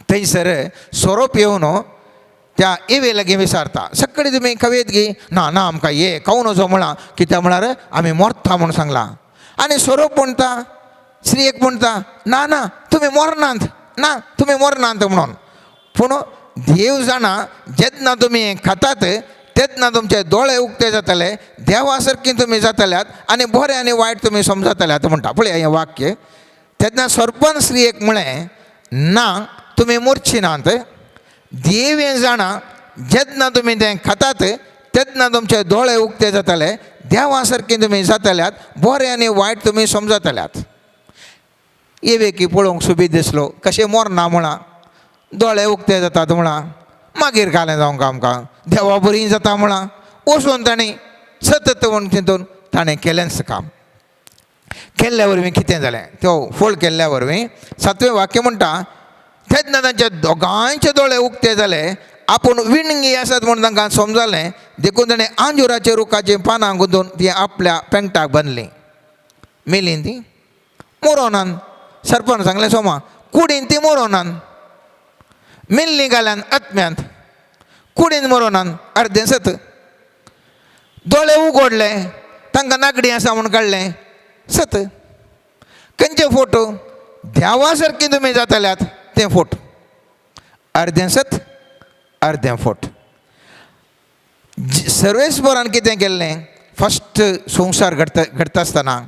थंयसर सोरोप येवन त्या एवे लागीं विचारता सक्कडी तुमी कवेत गी ना ना आमकां ये खावून वचो म्हणा. कित्याक म्हळ्यार आमी मरता म्हूण सांगलां. आनी सोरोप म्हणटा स्त्रियेक म्हणटा ना ना तुमी मरनात, ना तुमी मरनात म्हणून. पूण देव जाणा जेन्ना तुमी हें खातात तेन्ना तुमचे दोळे उक्ते जातले, देवा सारकी तुमी जातल्यात आनी बरें आनी वायट तुमी समजतल्यात म्हणटा. पळय हें वाक्य. तेन्ना सरपंच स्त्रियेक म्हळें ना तुमी मरची नात. देव हें जाणा जेन्ना तुमी तें खातात तेन्ना तुमचे दोळे उक्ते जातले, देवा सारकी तुमी जातल्यात, बरें आनी वायट तुमी समजतल्यात. एवेकी पळोवंक सुबीत दिसलो कशें मरना म्हणा, दोळे उक्ते जातात म्हणा, मागीर घालें जावंक आमकां देवा बरी जाता म्हणा. वचून ताणें सतत म्हण चिंतून ताणें केलेंच काम. केल्ल्या वरवीं कितें जालें त्यो फोल्ड केल्ल्या वरवीं 7वें वाक्य म्हणटा तेन्ना तांचे दोगांयचे दोळे उक्ते जाले, आपूण विणगी आसात म्हूण तांकां समजलें. देखून ताणें आंजुराच्या रुखाची पानां गुंदून ती आपल्या पेंगटाक बांदली. मेलीं ती मरोनान. सरपंच सांगलें सोमा कुडीन ती मरोनान. मेल्लीं घाल्यान आत्म्यांत, कुडीन मरोनान अर्दें सत. दोळे उगडले तांकां नागडी आसा म्हूण काडलें सत. खंयचे फोटो देवा सारकी तुमी जातल्यात तें फोट. अर्दें सत अर्दें फोट. सर्वेस्परान कितें केल्लें फस्ट संवसार घडता आसतना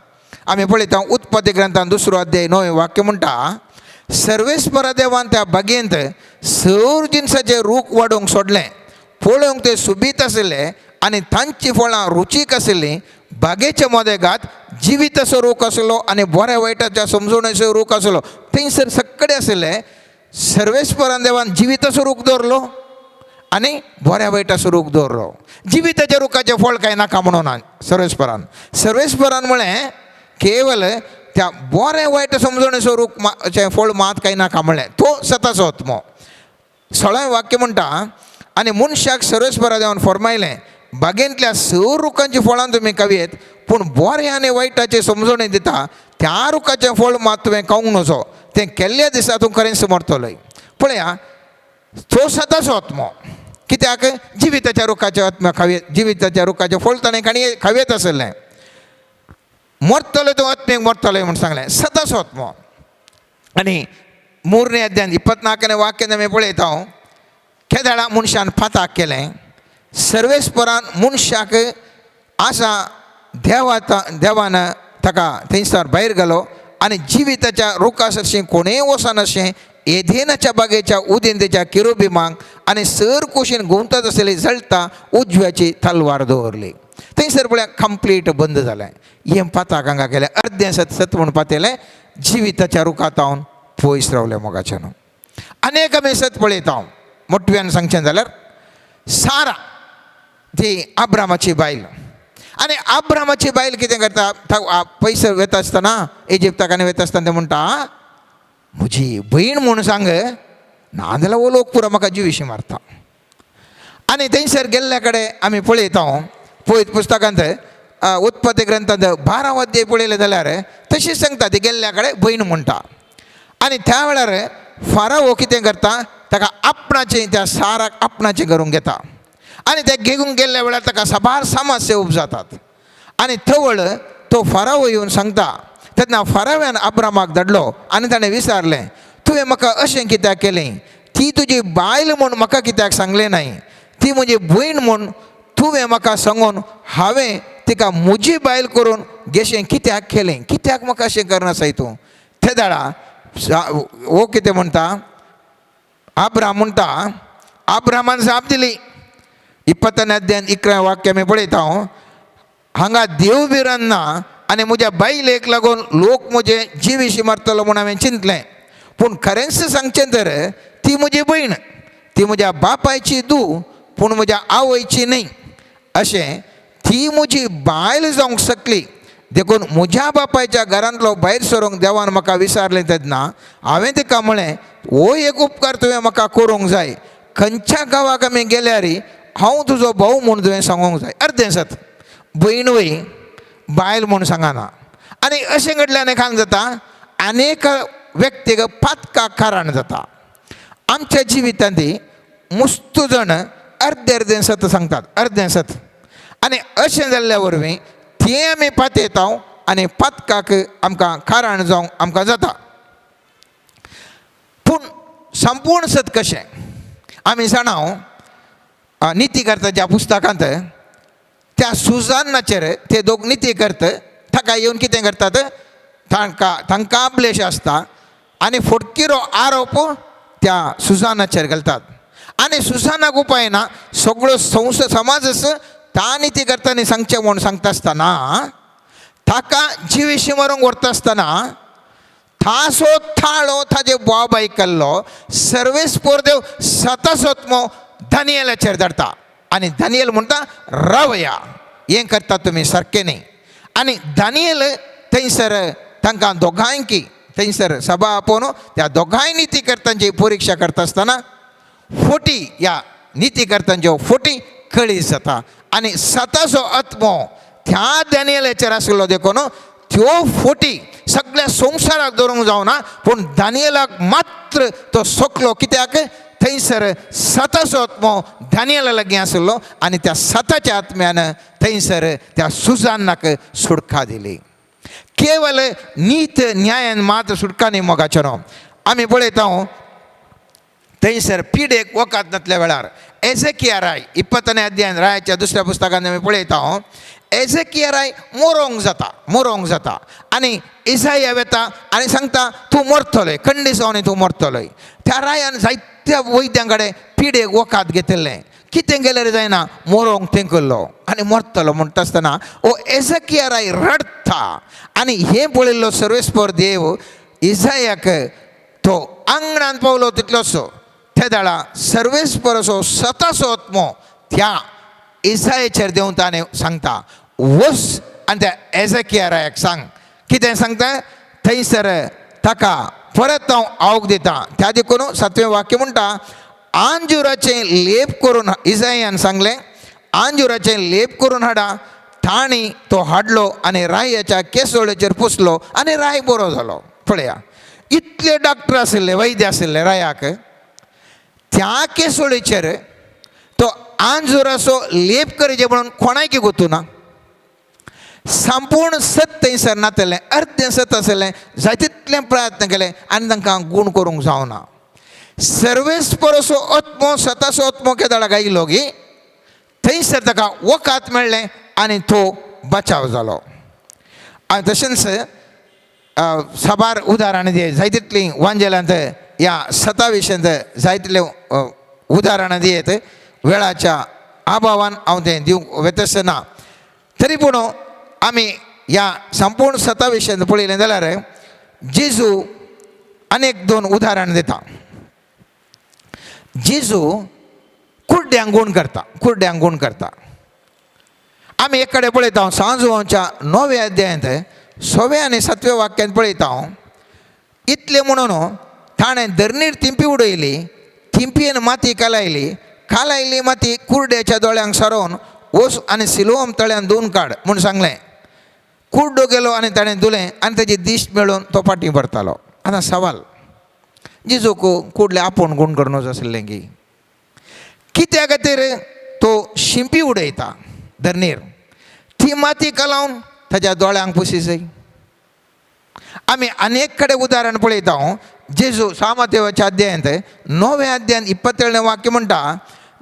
आमी पळयता उत्पत्ती ग्रंथान 2रो अध्याय 9वें वाक्य म्हणटा सर्वेस्परा देवान त्या बागेंत सर जिनसाचें रूख वाडोवंक सोडलें. पळोवंक ते सुबीत आशिल्ले आनी तांचीं फळां रुचीक आशिल्लीं. बागेच्या मोदेगात जिविताचो रूख आशिल्लो आनी बऱ्या वायटाच्या समजणेचो रूख आशिल्लो. थंयसर सक्कडे आशिल्ले. सर्वेस्परान देवान जिविताचो रूख दवरलो आनी बऱ्या वायटाचो रूख दवरलो. जिविताच्या रुखाचें फळ कांय नाका म्हणून सर्वेस्परान म्हळें केवल त्या बरें वायट समजणेचो रूखचें फळ मात कांय नाका म्हणलें. तो सताचो आत्मो. 16वें वाक्य म्हणटा आनी मनशाक सर्वेस्परा देवान फरमायलें बागेंतल्या सर रुखांची फळां तुमी खावेत, पूण बरें आनी वायटाचे समजणी दिता त्या रुखाचें फळ मात तुवें खावंक नजो. तें केल्ल्या दिसा तूं खरेंच मरतलोय. पळया तो सताचो आत्मो. कित्याक जिविताच्या रुखाचे आत्म्या खावेत, जिविताच्या रुखाचें फळ ताणें खावेत आसलें. मरतलो तो आत्मेक मरतलोय म्हूण सांगलें. सताचो आत्मो. आनी 3 अध्यायान 24वें वाक्यान आमी पळयता केदाळा मनशान फाताक केलें. सर्वेस्परान मनशाक आसा देवान ताका थंयसर भायर घालो आनी जिविताच्या रुखा सरशीं कोणेय वचनाशें एदेनाच्या बागेच्या उदेन तेच्या किरुबिमांक आनी सर कुशीन घुंवतात आसली जळटा उजव्याची तलवार दवरली. थंयसर पळय कंप्लीट बंद जालें. हें पाताक हांगा केलें. अर्दें सत म्हूण पातयलें. जिविताच्या रुखांत पयस रावले मोगाच्यान. अनेक आमी सत पळयता मोठव्यान सांगचें जाल्यार सारा ती अब्रामाची बायल. आनी अब्रामाची बायल कितें करता, पयस वता आसतना इजिप्ताक आनी वता आसतना ते म्हणटा म्हजी भयण म्हूण सांग, नाजाल्यार वो लोक पुरो म्हाका जिवीशी मारता. आनी थंयसर गेल्ल्या कडेन आमी पळयता पळयत पुस्तकांत उत्पत्ती ग्रंथांत 12 अध्याय पळयले जाल्यार तशीच सांगता ती गेल्ल्या कडेन भयण म्हणटा. आनी त्या वेळार फाराओ कितें करता, ताका आपणाचें त्या साराक आपणाचें करूंक घेता. आनी ते घेवून गेल्ल्या वेळार ताका साबार समस्या उपजातात. आनी थवळ तो फाराओ येवन सांगता. तेन्ना फाराव्यान अब्रामाक धाडलो आनी ताणें विचारलें, तुवें म्हाका अशें कित्याक केलें? ती तुजी बायल म्हूण म्हाका कित्याक सांगलें नाही? ती म्हजी भयण म्हूण तुवें म्हाका सांगून हांवें तिका म्हजी बायल करून घेशें कित्याक केलें? कित्याक म्हाका अशें करनासाय तूं? ते दाडा हो कितें म्हणटा, अब्राम म्हणटा, अब्रामान जाप दिली. 20 अध्यायान 11 वाक्य आमी पळयता, हांगा देव बिरान ना आनी म्हज्या बायलेक लागून लोक म्हजे जिवीशी मारतलो म्हूण हांवें चिंतलें. पूण खरेंच सांगचें तर ती म्हजी भयण, ती म्हज्या बापायची धूव पूण म्हज्या आवयची न्ही. अशें ती म्हजी बायल जावंक शकली देखून म्हज्या बापायच्या घरांतलो भायर सरूंक देवान म्हाका विचारलें तेन्ना हांवें तिका म्हळें, हो एक उपकार तुवें म्हाका करूंक जाय. खंयच्या गांवाक आमी गेल्यार हांव तुजो भाऊ म्हूण तुवें सांगूंक जाय. अर्दें सत भयण वय बायल म्हूण सांगना. आनी अशें घडल्यान एकांक जाता अनेक व्यक्तीक पातकाक कारण जाता. आमच्या जिवितांत मुस्त जण अर्दें अर्दें सत सांगतात, अर्दें सत. आनी अशें जाल्ल्या वरवीं तें आमी पातयता आनी पातकाक आमकां कारण जावंक आमकां जाता. पूण संपूर्ण सत कशें आमी जाणा नितीकर्ताच्या पुस्तकांत त्या सुजानाचेर ते दोग निती करता ताका येवन कितें करतात, तांकां अब्लेश आसता आनी फटकिरो आरोप त्या सुजानाचेर घालतात. आनी सुजानाक उपाय ना, सगळो समाजच ता निती करतानी सांगचें म्हूण सांगता आसतना ताका जिवीशी मारूंक व्हरता आसतना थासो थाळो ताजे बाब आयकल्लो सर्वेस पोरदेव सतसोत्मो दानियेलाचेर धाडटा. आनी दानियल म्हणटा रावया, हें करता तुमी सारकें न्ही. आनी दानियल थंयसर तांकां दोगांयकी थंयसर सभा आपोवन त्या दोगांय नितीकर्त्यांची परिक्षा करता आसतना फोटी ह्या नितीकर्त्यांच्यो फोटी कळीस जाता. आनी सताचो आत्मो त्या दानियेलाचेर आशिल्लो देखून त्यो फोटी सगळ्या संवसाराक धरूंक जावना, पूण दानियेलाक मात्र तो सोंकलो. कित्याक थंयसर सताचो आत्मो दानियेला लागीं आशिल्लो आनी त्या सताच्या आत्म्यान थंयसर त्या सुजानाक सुटका दिली. केवल नीत न्यायान मात्र सुटका न्ही मोगाचेरो. आमी पळयता थंयसर पिडेक वकात नातल्या वेळार एझेकिया राय 20 अध्यायान रायाच्या दुसऱ्या पुस्तकांत आमी पळयता एझेकिया राय मरोंक जाता आनी इसाया येता आनी सांगता तूं मरतलोय, खंडीत जावन तूं मरतलोय. त्या रायान जायत्या वैद्यां कडेन पिडेक वकात घेतिल्लें. कितें गेल्यार जायना, मरोंक तें करलो आनी मरतलो म्हणटा आसतना ओ एझेकिया राय रडता. आनी हें पळयल्लो सर्वेस्पर देव इसायाक तो आंगणान पावलो तितलोसो त्या दाळा सर्वेस्पर असो सताचो आत्मो त्या इसायाचेर देंवन ताणें सांगता वस आनी त्या एझेकिया रायाक सांग. कितें सांगता थंयसर ताका परत हांव आवक दिता. त्या देखून 7वें वाक्य म्हणटा आंजुराचें लेप करून इसायान सांगलें आंजुराचें लेप करून हाडा. ताणी तो हाडलो आनी रायाच्या केसोळेचेर पुसलो आनी राय बरो जालो. पळया इतले डॉक्टर आशिल्ले, वैद्य आशिल्ले रायाक, त्या केसोळेचेर तो आंजुराचो लेप करचे म्हणून कोणायकी गोतू ना. संपूर्ण सत थंयसर नातलें, अर्दें सत आसलें. जाय तितले प्रयत्न केले आनी तांकां गूण करूंक जावना. सर्वेस्परसो आत्मो सताचो आत्मो केदाळा गायलो गी थंयसर ताका वकात मेळ्ळें आनी तो बचाव जालो. आनी तशेंच साबार उदाहरणां दिय जाय तितलीं वांजेलांत ह्या सता विशयांत जाय तितले उदाहरणां दियेत. वेळाच्या अभावान हांव तें दिवंक वेतस ना. तरी पूण आमी ह्या संपूर्ण सता विशयांत पळयलें जाल्यार जेजू अनेक 2 उदाहरण दिता. जेजू कुर्ड्यांक गूण करता. आमी एक कडेन पळयता सांजोवांच्या 9व्या अध्यायांत 6व्या आनी 7व्या वाक्यांत पळयता इतले म्हणून ताणें धरणीर तिंपी उडयली, तिंपयेन माती कालायली माती कुर्ड्याच्या दोळ्यांक सारोवन वस आनी सिलोम तळ्यान धुवन काड म्हूण सांगलें. कुर्डो गेलो आनी ताणें धुलें आनी ताची दिश्ट मेळून तो फाटीं परतालो. आतां सवाल, जेजूक कुर्डले आपूण गूण करनूच आसलें की कित्या खातीर तो शिंपी उडयता धरणीर, ती माती कालावन ताच्या दोळ्यांक पुसी जाय. आमी अनेक कडेन उदाहरण पळयता. जेजू सामातेवाच्या अध्यायांत 9व्या अध्यायांत 27वें वाक्य म्हणटा,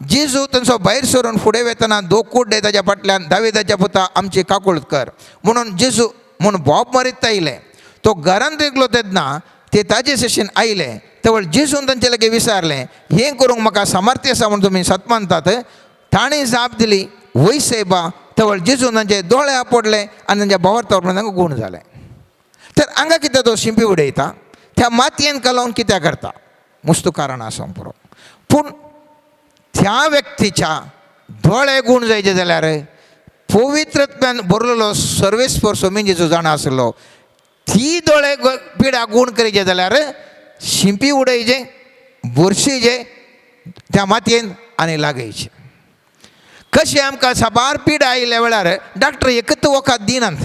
जेजू तांचो भायर सरून फुडें वेतना 2 कुड्डे ताच्या फाटल्यान दाविदाच्या पुता आमची काकूळट कर म्हणून जेजू म्हूण बोब मारीत आयले. तो घरांत येयलो तेन्ना ते ताजे शशेन आयले. तेवळ जेजून तांचे लागीं विचारलें, हें करूंक म्हाका सामर्थ्य आसा म्हूण तुमी सत मानतात? ताणें जाप दिली, वय सायबा. तेवळ जेजून तांचे दोळे आपडले आनी तांच्या भोंवतणी तांकां गूण जालें. तर हांगा कित्याक तो शिंपी उडयता? त्या मातयेन कालोवन कित्याक करता? मस्त कारण आसा पुरो. पूण त्या व्यक्तीच्या दोळे गूण जायचे जाल्यार पवित्रत्वान भरलेलो सर्वेस्पर स्वामी जेजू जाणा आसलो, ती दोळे पिडा गूण करचे जाल्यार शिंपी उडयचे, बुरशीचे त्या मातयेन आनी लागयचे. कशें आमकां साबार पीड आयिल्ल्या वेळार डॉक्टर एकच वखद दिनात,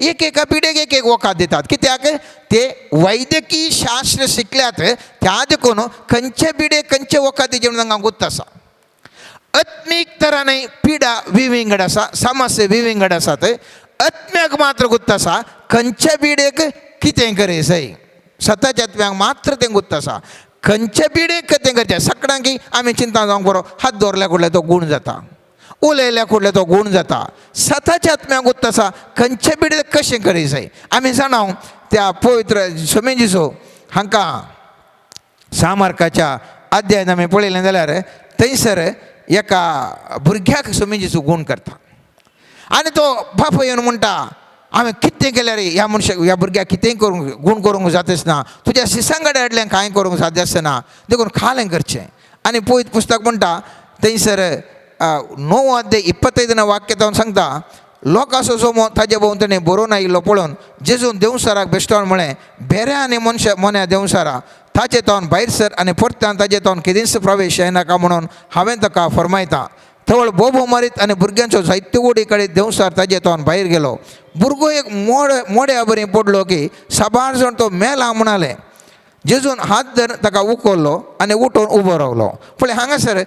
एका पिडेक एक वखद दितात. कित्याक ते वैद्यकीय शास्त्र शिकल्यात, त्या देखून खंयचे पिडेक खंयचे वखद दिवचे म्हणून तांकां गुप्त आसा. आत्मीक तरांनी पिडा विविंगड आसा, समस्या विविंगड आसात. आत्म्याक मात्र गुप्त आसा खंयच्या पिडेक कितें करें जाय. स्वताच्या आत्म्याक मात्र तें गुप्त आसा खंयच्या पिडेक कितें करचें. सकाळां की आमी चिंता जावंक बरो, हात दवरल्या फुडल्यान तो गूण जाता, उलयल्या फुडल्यान तो गूण जाता. स्वताच्या आत्म्याक गुप्त आसा खंयच्या पिडेक कशें करी जाय. आमी जाणाव त्या पवित्र स्वामी जेजू हांकां सामार्काच्या अध्यायान आमी पळयलें जाल्यार थंयसर एका भुरग्याक स्वामी जेजू गूण करता आनी तो बाप येवन म्हणटा, हांवें कितें केल्यार ह्या मनशाक ह्या भुरग्याक कितेंय करूंक गूण करूंक जाताच ना, तुज्या शिसांगडे हाडलें कांय करूंक साध्य आसना, देखून खालें करचें. आनी पळयत पुस्तक म्हणटा थंयसर 9 अध्याय 25 वाक्य जावन सांगता, लोकांचो सोमो ताजे भोंवतणी बरोवन आयिल्लो पळोवन जेजून देंवसाराक बेश्टोन म्हळें, बेऱ्या आनी मनशा मोन्या देंवसारा ताचे तोंड भायर सर आनी परत्यान ताजे तोंड केदींच प्रवेश जायनाका म्हणून हांवें ताका फरमायता. थवळ बोबो मारीत आनी भुरग्यांचो जायत्यो उडी काडीत देंवसार ताजे तोंड भायर गेलो. भुरगो एक मोड्या बरी पडलो की साबार जाण तो मेला म्हणाले. जेजून हात धर ताका उखल्लो आनी उठून उबो रावलो. पूण हांगासर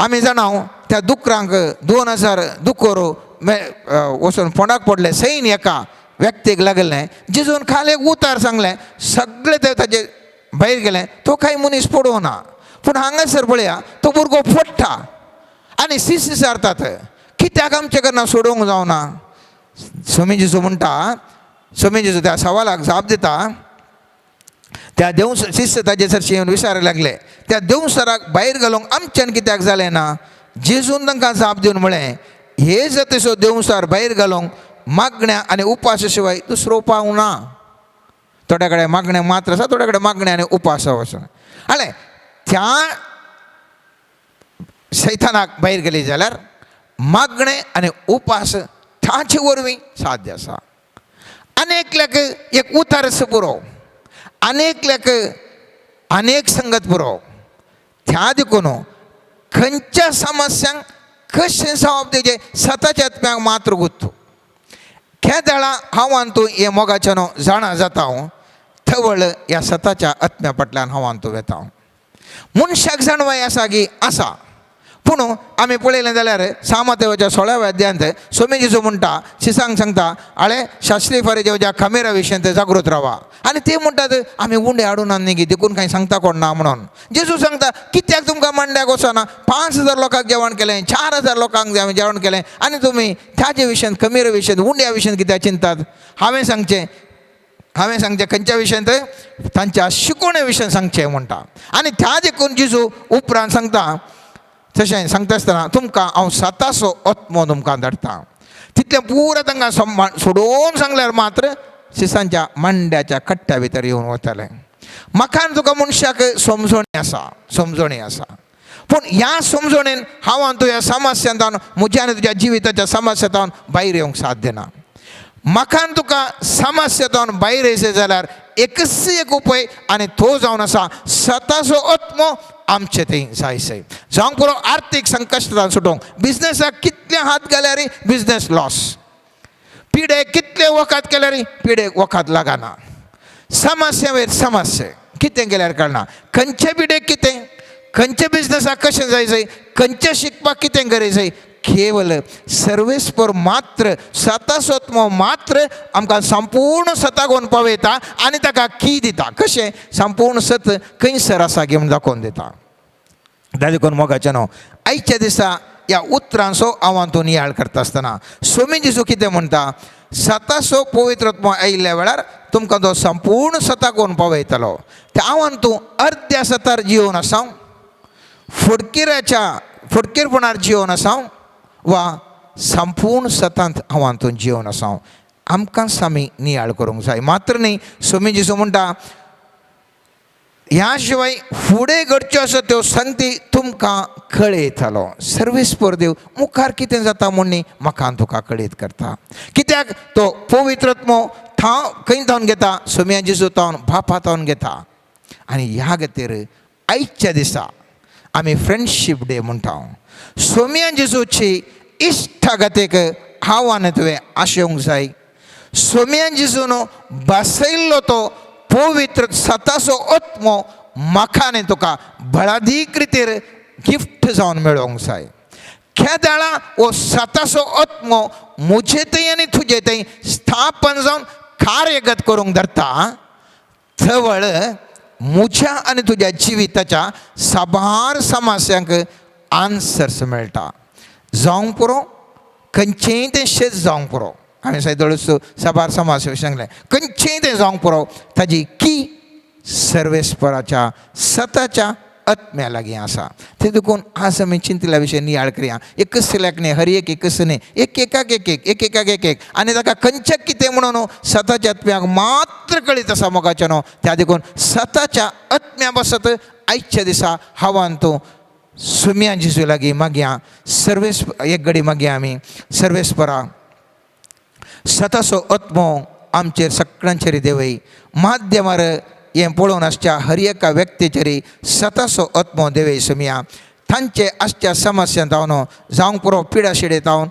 आमी जाणाव त्या दुकरांक 2000 दुकोर वचून फोंडाक पडले. सैन एका व्यक्तीक लागलें. जेजून खाले उतार सांगलें, सगळे ते ताजे भायर गेले. तो कांय मनीस पडूं ना. पूण हांगासर पळया तो भुरगो फडटा आनी सीस विचारतात, कित्याक आमचे कडल्यान सोडूंक जावना. स्वामी जेजू म्हणटा, स्वामी जेजू त्या सवालाक जाप दिता. त्या शिष्य ताजे सरशी येवन विचारूंक लागले, त्या देंवसाराक भायर घालूंक आमच्यान कित्याक जालें ना. जेजून तांकां जाप दिवन म्हळें, हे जतसो देंवसार भायर घालूंक मागण्या आनी उपासा शिवाय दुसरो उपाय ना. थोड्या कडेन मागण्या मात्र आसा, थोड्या कडेन मागण्या आनी उपास आसा. हाळे त्या सैतानाक भायर गेली जाल्यार मागणे आनी उपास ताचे वरवीं साध्य आसा. अनेकल्याक एक उतार पुरो, अनेकल्याक अनेक संगत पुरो. त्या देखून खंयच्या समस्यांक कशें जावप तेजे स्वताच्या आत्म्याक मात्र गुत्तू. केदळा हांव तूं हे मोगाच्यान जाणा जाता थवळ ह्या स्वताच्या आत्म्या फाटल्यान हांव तूं वेता. मनशाक जाणवाय आसा की आसा, पूण आमी पळयलें जाल्यार सामातेवाच्या 16व्या अध्यायांत स्वामी जेजू म्हणटा, शिसांक सांगता, आळे शास्त्री फारीजेवाच्या खमेरा विशयेंत जागृत रावा. आनी ते म्हणटात आमी उंडे हाडून न्ही की देखून कांय सांगता कोण ना म्हणून. जेजू सांगता, कित्याक तुमकां मांड्याक वचना. 5000 लोकांक जेवण केलें, 4000 लोकांक हांवें जेवण केलें आनी तुमी त्याचे विशयेंत खमेरा विशयेंत उंड्या विशयेंत कित्याक चिंतात. हांवें सांगचें खंयच्या विशयेंत, तांच्या शिकोवणे विशयेंत सांगचें म्हणटा. आनी त्या देखून जेजू उपरांत सांगता, तशें सांगता आसतना तुमकां हांव स्वताचो आत्मो तुमकां धाडटा. तितलें पुराय तांकां सोडून सांगल्यार मात्र शिसांच्या मांड्याच्या कट्ट्या भितर येवन वतालें. म्हाका तुका मनशाक समजणी आसा पूण ह्या समजणेन हांव आनी तूं ह्या समस्यांतान म्हज्या आनी तुज्या जिविताच्या समस्यांतान भायर येवंक साध्य ना. म्हाका आनी तुका समस्यांतान भायर येयचें जाल्यार एकच एक उपाय आनी तो जावन आसा स्वताचो आत्मो आमचे थंय जायसै. जावंक पुरो आर्थीक संकश्टांतल्यान सुटोवंक. बिझनसाक कितले हात घाल्यारय बिझनस लॉस. पिडेक कितले वखद केल्यारय पिडेक वखद लागना. समस्या वयर समस्या कितें केल्यार कळना. खंयचे पिडेक कितें, खंयचे बिझनसाक कशें जायचें, खंयचे शिकपाक कितें गरजेचें. केवल सर्वेस्पर मात्र स्वताचो आत्मो मात्र आमकां संपूर्ण सताक व्हरून पावयता आनी ताका की दिता. कशें संपूर्ण सत खंयसर आसा घेवन दाखोवन दिता. देखून मोगाचें न्हू, आयच्या दिसा ह्या उतरांचो हांव तो नियाळ करता आसतना स्वामी जेजू कितें म्हणटा, स्वताचो पवित्र आत्मो आयिल्ल्या वेळार तुमकां तो संपूर्ण सताक व्हरून पावयतलो. ते हांव तूं अर्ध्या सतार जिवन आसां, फुडकीरपणार जिवन आसां वा संपूर्ण सतांत हांव तूं जिवन आसां, आमकांच आमी नियाळ करूंक जाय. मात्र न्ही, स्वामी जेजू म्हणटा ह्या शिवाय फुडें घडच्यो आसा त्यो संगती तुमकां कळयतलो. सर्वेस्पर देव मुखार कितें जाता म्हूण न्ही म्हाका तुका कळीत करता. कित्याक तो पवित्र आत्मो खंय थावन घेता, स्वामी जेजू थावन बापा थावन घेता. आनी ह्या खातीर आयच्या दिसा आमी फ्रेंडशीप डे म्हणटा. स्वामी जेजूची इश्टागतेक हांव आनी तुवें आशेवंक जाय. स्वामी जेजून बसयल्लो तो पवित्र स्वताचो आत्मो म्हाका आनी तुका भलादीक रितीर गिफ्ट जावन मेळोवंक जाय. केदाळा हो स्वताचो आत्मो म्हजे थंय आनी तुजे थंय स्थापन जावन कार्यगत करूंक धरता, थवळ म्हज्या आनी तुज्या जिविताच्या साबार समस्यांक आन्सर्स मेळटा. जावंक पुरो खंयचेंय तें शेत जावंक पुरो. हांवें सयदळूच साबार समस्या सांगलें. खंयचेंय तें जावंक पुरो ताजी की सर्वेस्पराच्या स्वताच्या आत्म्या लागीं आसा. ते देखून आज आमी चिंतल्या विशय नियाळ करया. एकच सिलेक्ट न्ही, हर एकच न्ही, एकेकाक एक आनी ताका खंयचें कितें म्हणून स्वताच्या आत्म्याक मात्र कळीत आसा मोगाचें न्हू. त्या देखून स्वताच्या आत्म्या बसत आयच्या दिसा हांव तूं स्वामी जेजू लागीं मागया. एक घडी मागया आमी. सर्वेस्परा स्वताचो आत्मो आमचेर सगळ्यांचेर देवय. माध्यमार हें पळोवन आसच्या हर एका व्यक्तीचेर स्वताचो आत्मो देवय सुमिया. तांचे आसच्या समस्या जावन जावंक पुरो पिडा शिडे जावन,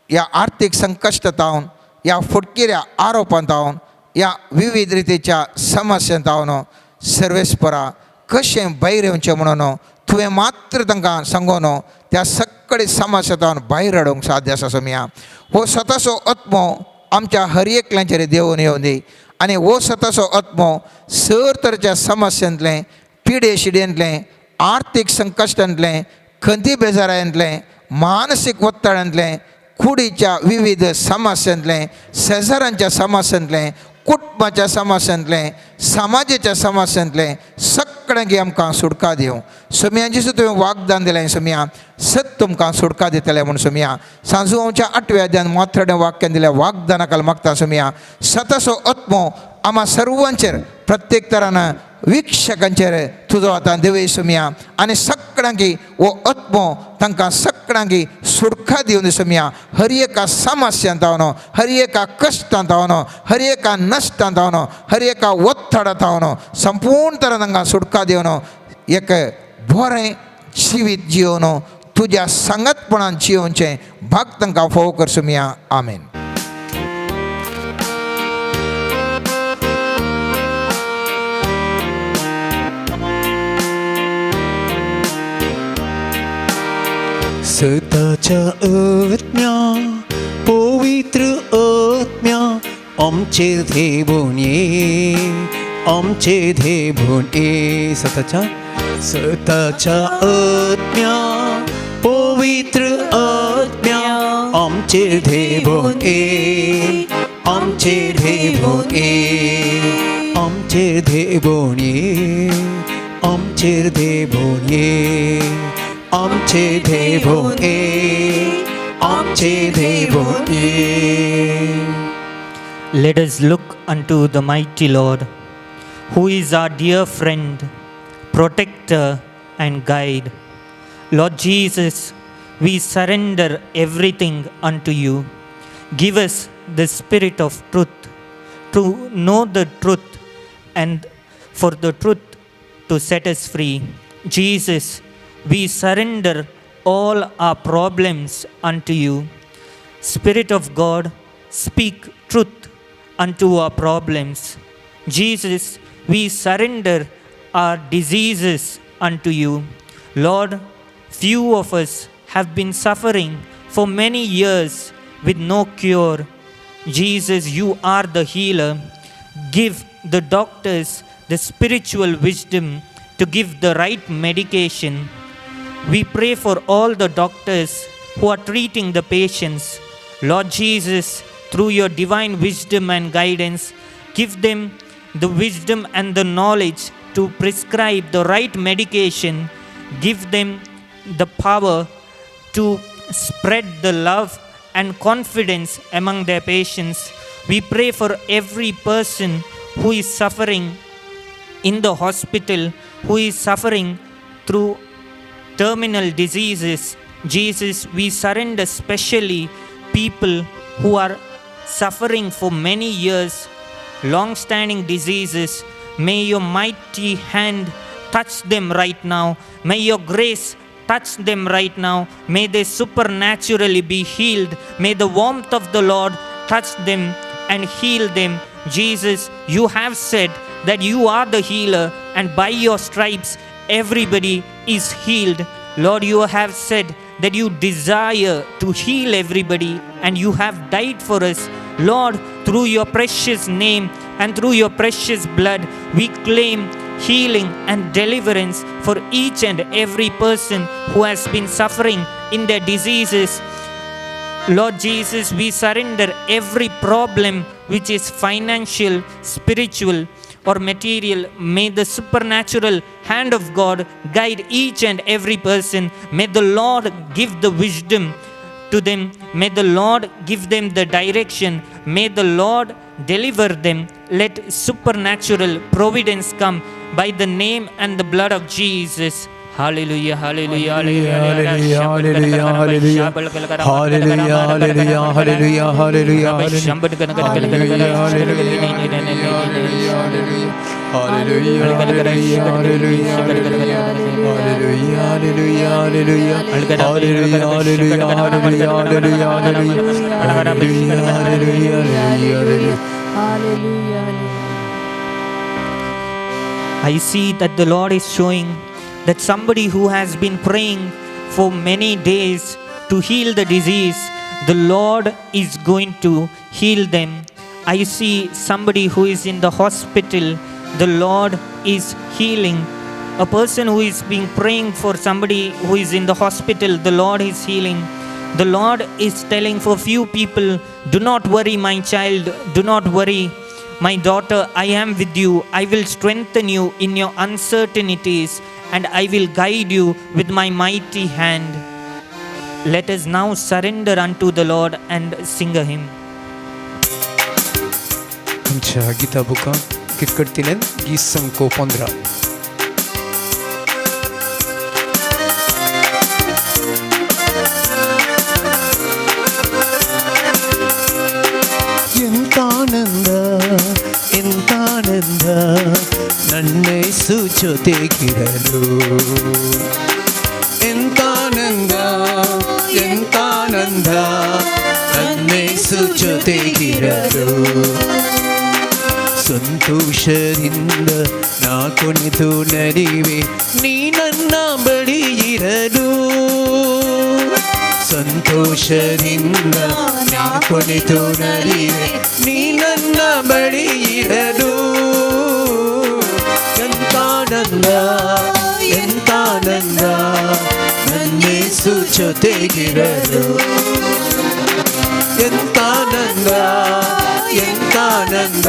ह्या आर्थीक संकश्ट जावन, ह्या फुडकिऱ्या आरोपांत जावन, ह्या विविध रितीच्या समस्या जावन सर्वेस्परा कशें भायर येवचें म्हणून तुवें मात्र तांकां सांगून त्या सगळे समस्या जावन भायर हाडूंक साध्य आसा सुमिया. हो स्वताचो आत्मो आमच्या हर एकल्याचेर देवून येवं दी. आनी हो स्वताचो आत्मो सर तरेच्या समस्यांतलें, पिडे शिड्यांतलें, आर्थीक संकश्टांतलें, खंती बेजारांतलें, मानसीक वत्तळांतलें, कुडीच्या विविध समस्यांतलें, शेजाऱ्यांच्या समस्यांतलें, कुटुंबाच्या समस्यांतलें, समाजाच्या समस्यांतलें सगळ्यांक आमकां सुटका दिवं. स्वामी जेजू तुवें वाग्दान दिलें सुमिया, सत तुमकां सुटका दितलें म्हूण सुमिया. सांजू आमच्या 8व्या अध्यायान माथ्रड्या वाक्यान दिल्या वाग्दानाक मागता सुमिया. स्वताचो आत्मो आम्हा सर्वांचेर प्रत्येक तरान वीक्षकांचेर तुजो आतां देवय सुमिया. आनी सगळ्यांक हो आत्मो तांकां सगळ्यांक सुटका दिवन सुमिया. हर एका समस्यांत जावन, हर एका कश्टांत जावन, हर एका नश्टांत जावन, हर एका वत्तडांत जावन संपूर्ण तरान तांकां सुटका दिवन एक बरें जिवीत जिवन तुज्या सांगतपणान जियोवचें भाग तांकां फोव कर सुमिया. आमेन. स्वताच्या आत्म्या, पवित्र आत्म्या आमचेर देवून ये, आमचेर देवून ये. स्वताच्या आत्म्या, पवित्र आत्म्या आमचेर देवून ये, आमचेर देवून ये, आमचेर देवून ये, आमचेर देवून ये, आमचे देवून ये, आमचे देवून ये. Let us look unto the mighty Lord, who is our dear friend, protector, and guide. Lord Jesus, we surrender everything unto you. Give us the spirit of truth, to know the truth, and for the truth to set us free. Jesus, we surrender all our problems unto you. Spirit of God, speak truth unto our problems. Jesus, we surrender our diseases unto you. Lord, few of us have been suffering for many years with no cure. Jesus, you are the healer. Give the doctors the spiritual wisdom to give the right medication. We pray for all the doctors who are treating the patients. Lord Jesus, through your divine wisdom and guidance, give them the wisdom and the knowledge to prescribe the right medication. Give them the power to spread the love and confidence among their patients. We pray for every person who is suffering in the hospital, who is suffering through terminal diseases. Jesus, we surrender especially people who are suffering for many years, long-standing diseases. May your mighty hand touch them right now. May your grace touch them right now. May they supernaturally be healed. May the warmth of the Lord touch them and heal them. Jesus, you have said that you are the healer, and by your stripes everybody is healed. Lord, you have said that you desire to heal everybody, and you have died for us. Lord, through your precious name and through your precious blood, we claim healing and deliverance for each and every person who has been suffering in their diseases. Lord Jesus, we surrender every problem which is financial, spiritual, or material. May the supernatural hand of God guide each and every person. May the Lord give the wisdom to them. May the Lord give them the direction. May the Lord deliver them. Let supernatural providence come by the name and the blood of Jesus. Hallelujah, hallelujah, hallelujah, hallelujah, hallelujah, hallelujah, hallelujah, hallelujah, I see that the Lord is showing that somebody who has been praying for many days to heal the disease, the Lord is going to heal them. I see somebody who is in the hospital, the Lord is healing. A person who is being praying for somebody who is in the hospital, the Lord is healing. The Lord is telling for few people, do not worry, my child, do not worry. My daughter, I am with you. I will strengthen you in your uncertainties, and I will guide you with my mighty hand. Let us now surrender unto the Lord and sing a hymn. आमच्या गीता बुका कितकडतील्यान गीत संको 15. ಎಂತಾನಂದ ನನ್ನೇಸು ಜೊತೆಗಿರಲು ಎಂತಾನಂದ ಎಂತಾನಂದ ನನ್ನೇಸು ಜೊತೆಗಿರಲು ಸಂತೋಷದಿಂದ ನಾ ಕುಣಿತು ನರಿವೆ ನೀ ನನ್ನ ಬಳಿಯಿರಲು ಸಂತೋಷದಿಂದ ನಾ ಕುಣಿತು ನರಿವೆ ನೀ ನನ್ನ ಬಳಿಯಿರಲು ಎಂತಾನಂದ ಎಂತಾನಂದ ನನ್ನೇಸು ಜೊತೆಗಿರಲು ಎಂತಾನಂದ ಎಂತಾನಂದ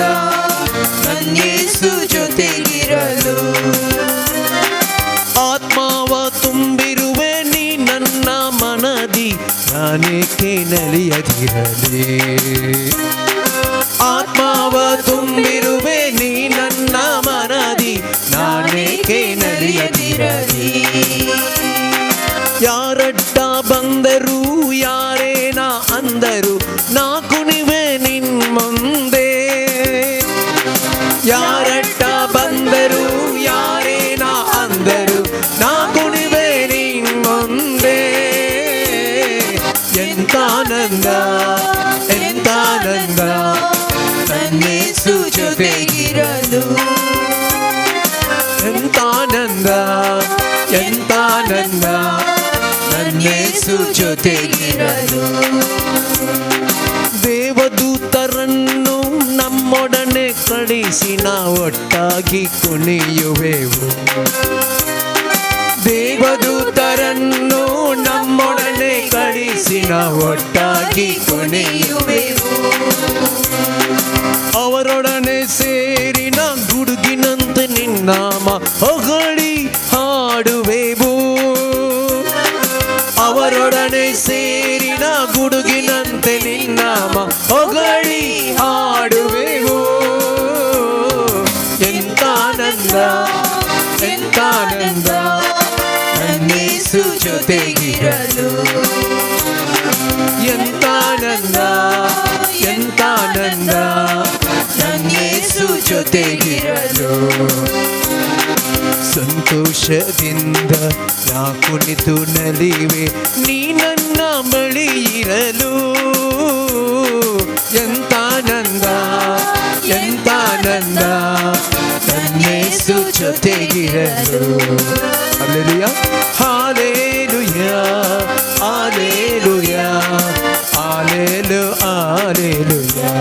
ನನ್ನೇಸು ಜೊತೆಗಿರಲು ಆತ್ಮವ ತುಂಬಿರುವೆ ನೀ ನನ್ನ ಮನದಿ ನಾನೇಕೆ ನಲಿಯದಿರಲಿ ಆತ್ಮವ ತುಂಬಿರುವೆ ನೀ ನನ್ನ ಮನ ಮರೆಯದಿರಲಿ. ಯಾರಡ್ಡ ಬಂದರು ಯಾರೇನ ಅಂದರು ನಾ ಕುಣಿವೆ ನಿನ್ ಮುಂದೆ. ಯಾರಡ್ಡ ಬಂದರು ಯಾರೇನ ಅಂದರು ನಾ ಕುಣಿವೆ ನಿನ್ ಮುಂದೆ. ಎಂತಾನಂದ ಎಂತಾನಂದ ನನ್ನೇಸು ಜೊತೆಗಿರಲು. ಎಂತಾನಂದ ಎಂತಾನಂದ ನನ್ನೇಸು ಜೊತೆಗಿರಲು. ದೇವದೂತರನ್ನು ನಮ್ಮೊಡನೆ ಕಳಿಸಿ ನಾವು ಒಟ್ಟಾಗಿ ಕುಣಿಯುವೆವು. ದೇವದೂತರನ್ನು ನಮ್ಮೊಡನೆ ಕಳಿಸಿ ನಾವು ಒಟ್ಟಾಗಿ ಕುಣಿಯುವೆವು. ಅವರೊಡನೆ ಸೇರಿನ ಗುಡುಗಿನಂತೆ ನಿನ್ನಾಮ ಹೊಗಳಿ ಹಾಡುವೆವು. ಅವರೊಡನೆ ಸೇರಿನ ಗುಡುಗಿನಂತೆ ನಿನ್ನಾಮ ಹೊಗಳಿ ಹಾಡುವೆವು. ಎಂತಾನಂದ ಎಂತಾನಂದ ನನ್ನೇಸು ಜೊತೆಗಿರಲು. ಎಂತಾನಂದ ಎಂತಾನಂದ ನನ್ನೇಸು ಜೊತೆಗಿರಲು. ಸಂತೋಷದಿಂದ ನಾ ಕುಣಿದು ನಲಿವೆ ನೀ ನನ್ನ ಬಳಿ ಇರಲು. ಎಂತಾನಂದ ಎಂತಾನಂದ ನನ್ನೇಸು ಜೊತೆಗಿರಲು. ಹಲ್ಲೆಲೂಯಾ ಹಾಲೆಲೂಯಾ ಹಾಲೆಲೂಯಾ ಹಾಲೆಲು ಹಾಲೆಲೂಯಾ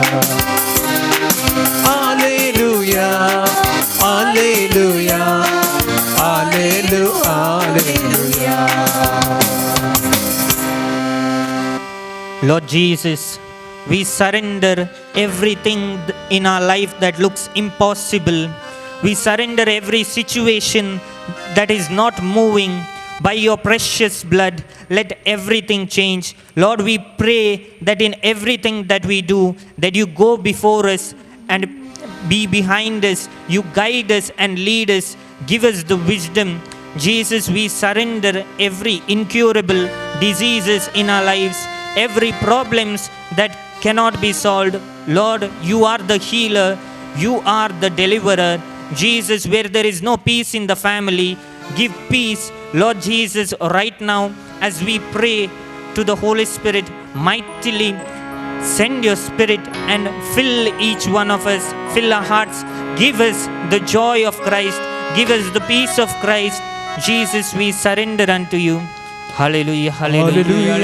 ಹಾಲೆಲೂಯಾ ಹಾಲೆಲೂಯಾ ಹಾಲೆಲು hallelujah. Lord Jesus, we surrender everything in our life that looks impossible. We surrender every situation that is not moving. By your precious blood, let everything change. Lord, we pray that in everything that we do, that you go before us and be behind us. You guide us and lead us. Give us the wisdom. Jesus, we surrender every incurable diseases in our lives, every problems that cannot be solved. Lord, you are the healer. You are the deliverer. Jesus, where there is no peace in the family, give peace. Lord Jesus, right now as we pray to the Holy Spirit, mightily send your Spirit and fill each one of us, fill our hearts, give us the joy of Christ, give us the peace of Christ. Jesus, we surrender unto you. Hallelujah, hallelujah,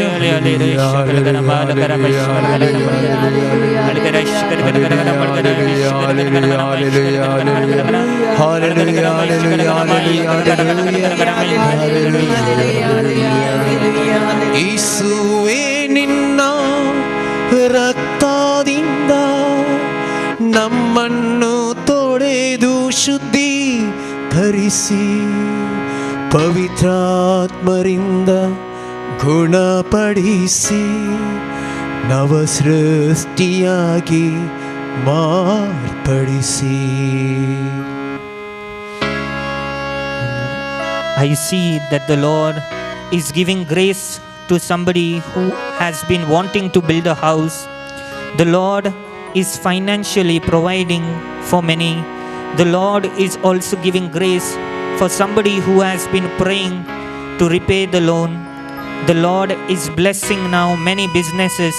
ಯೇಸುವೇ ನಿನ್ನ ರಕ್ತದಿಂದ ನಮ್ಮನ್ನು ತೊಳೆದು ಶುದ್ಧೀಕರಿಸಿ ಪವಿತ್ರಾತ್ಮರಿಂದ ಗುಣಪಡಿಸಿ ನವ ಸೃಷ್ಟಿಯಾಗಿ ಮಾರ್ಪಡಿಸಿ. I see that the Lord is giving grace to somebody who has been wanting to build a house. The Lord is financially providing for many. The Lord is also giving grace for somebody who has been praying to repay the loan. The Lord is blessing now many businesses.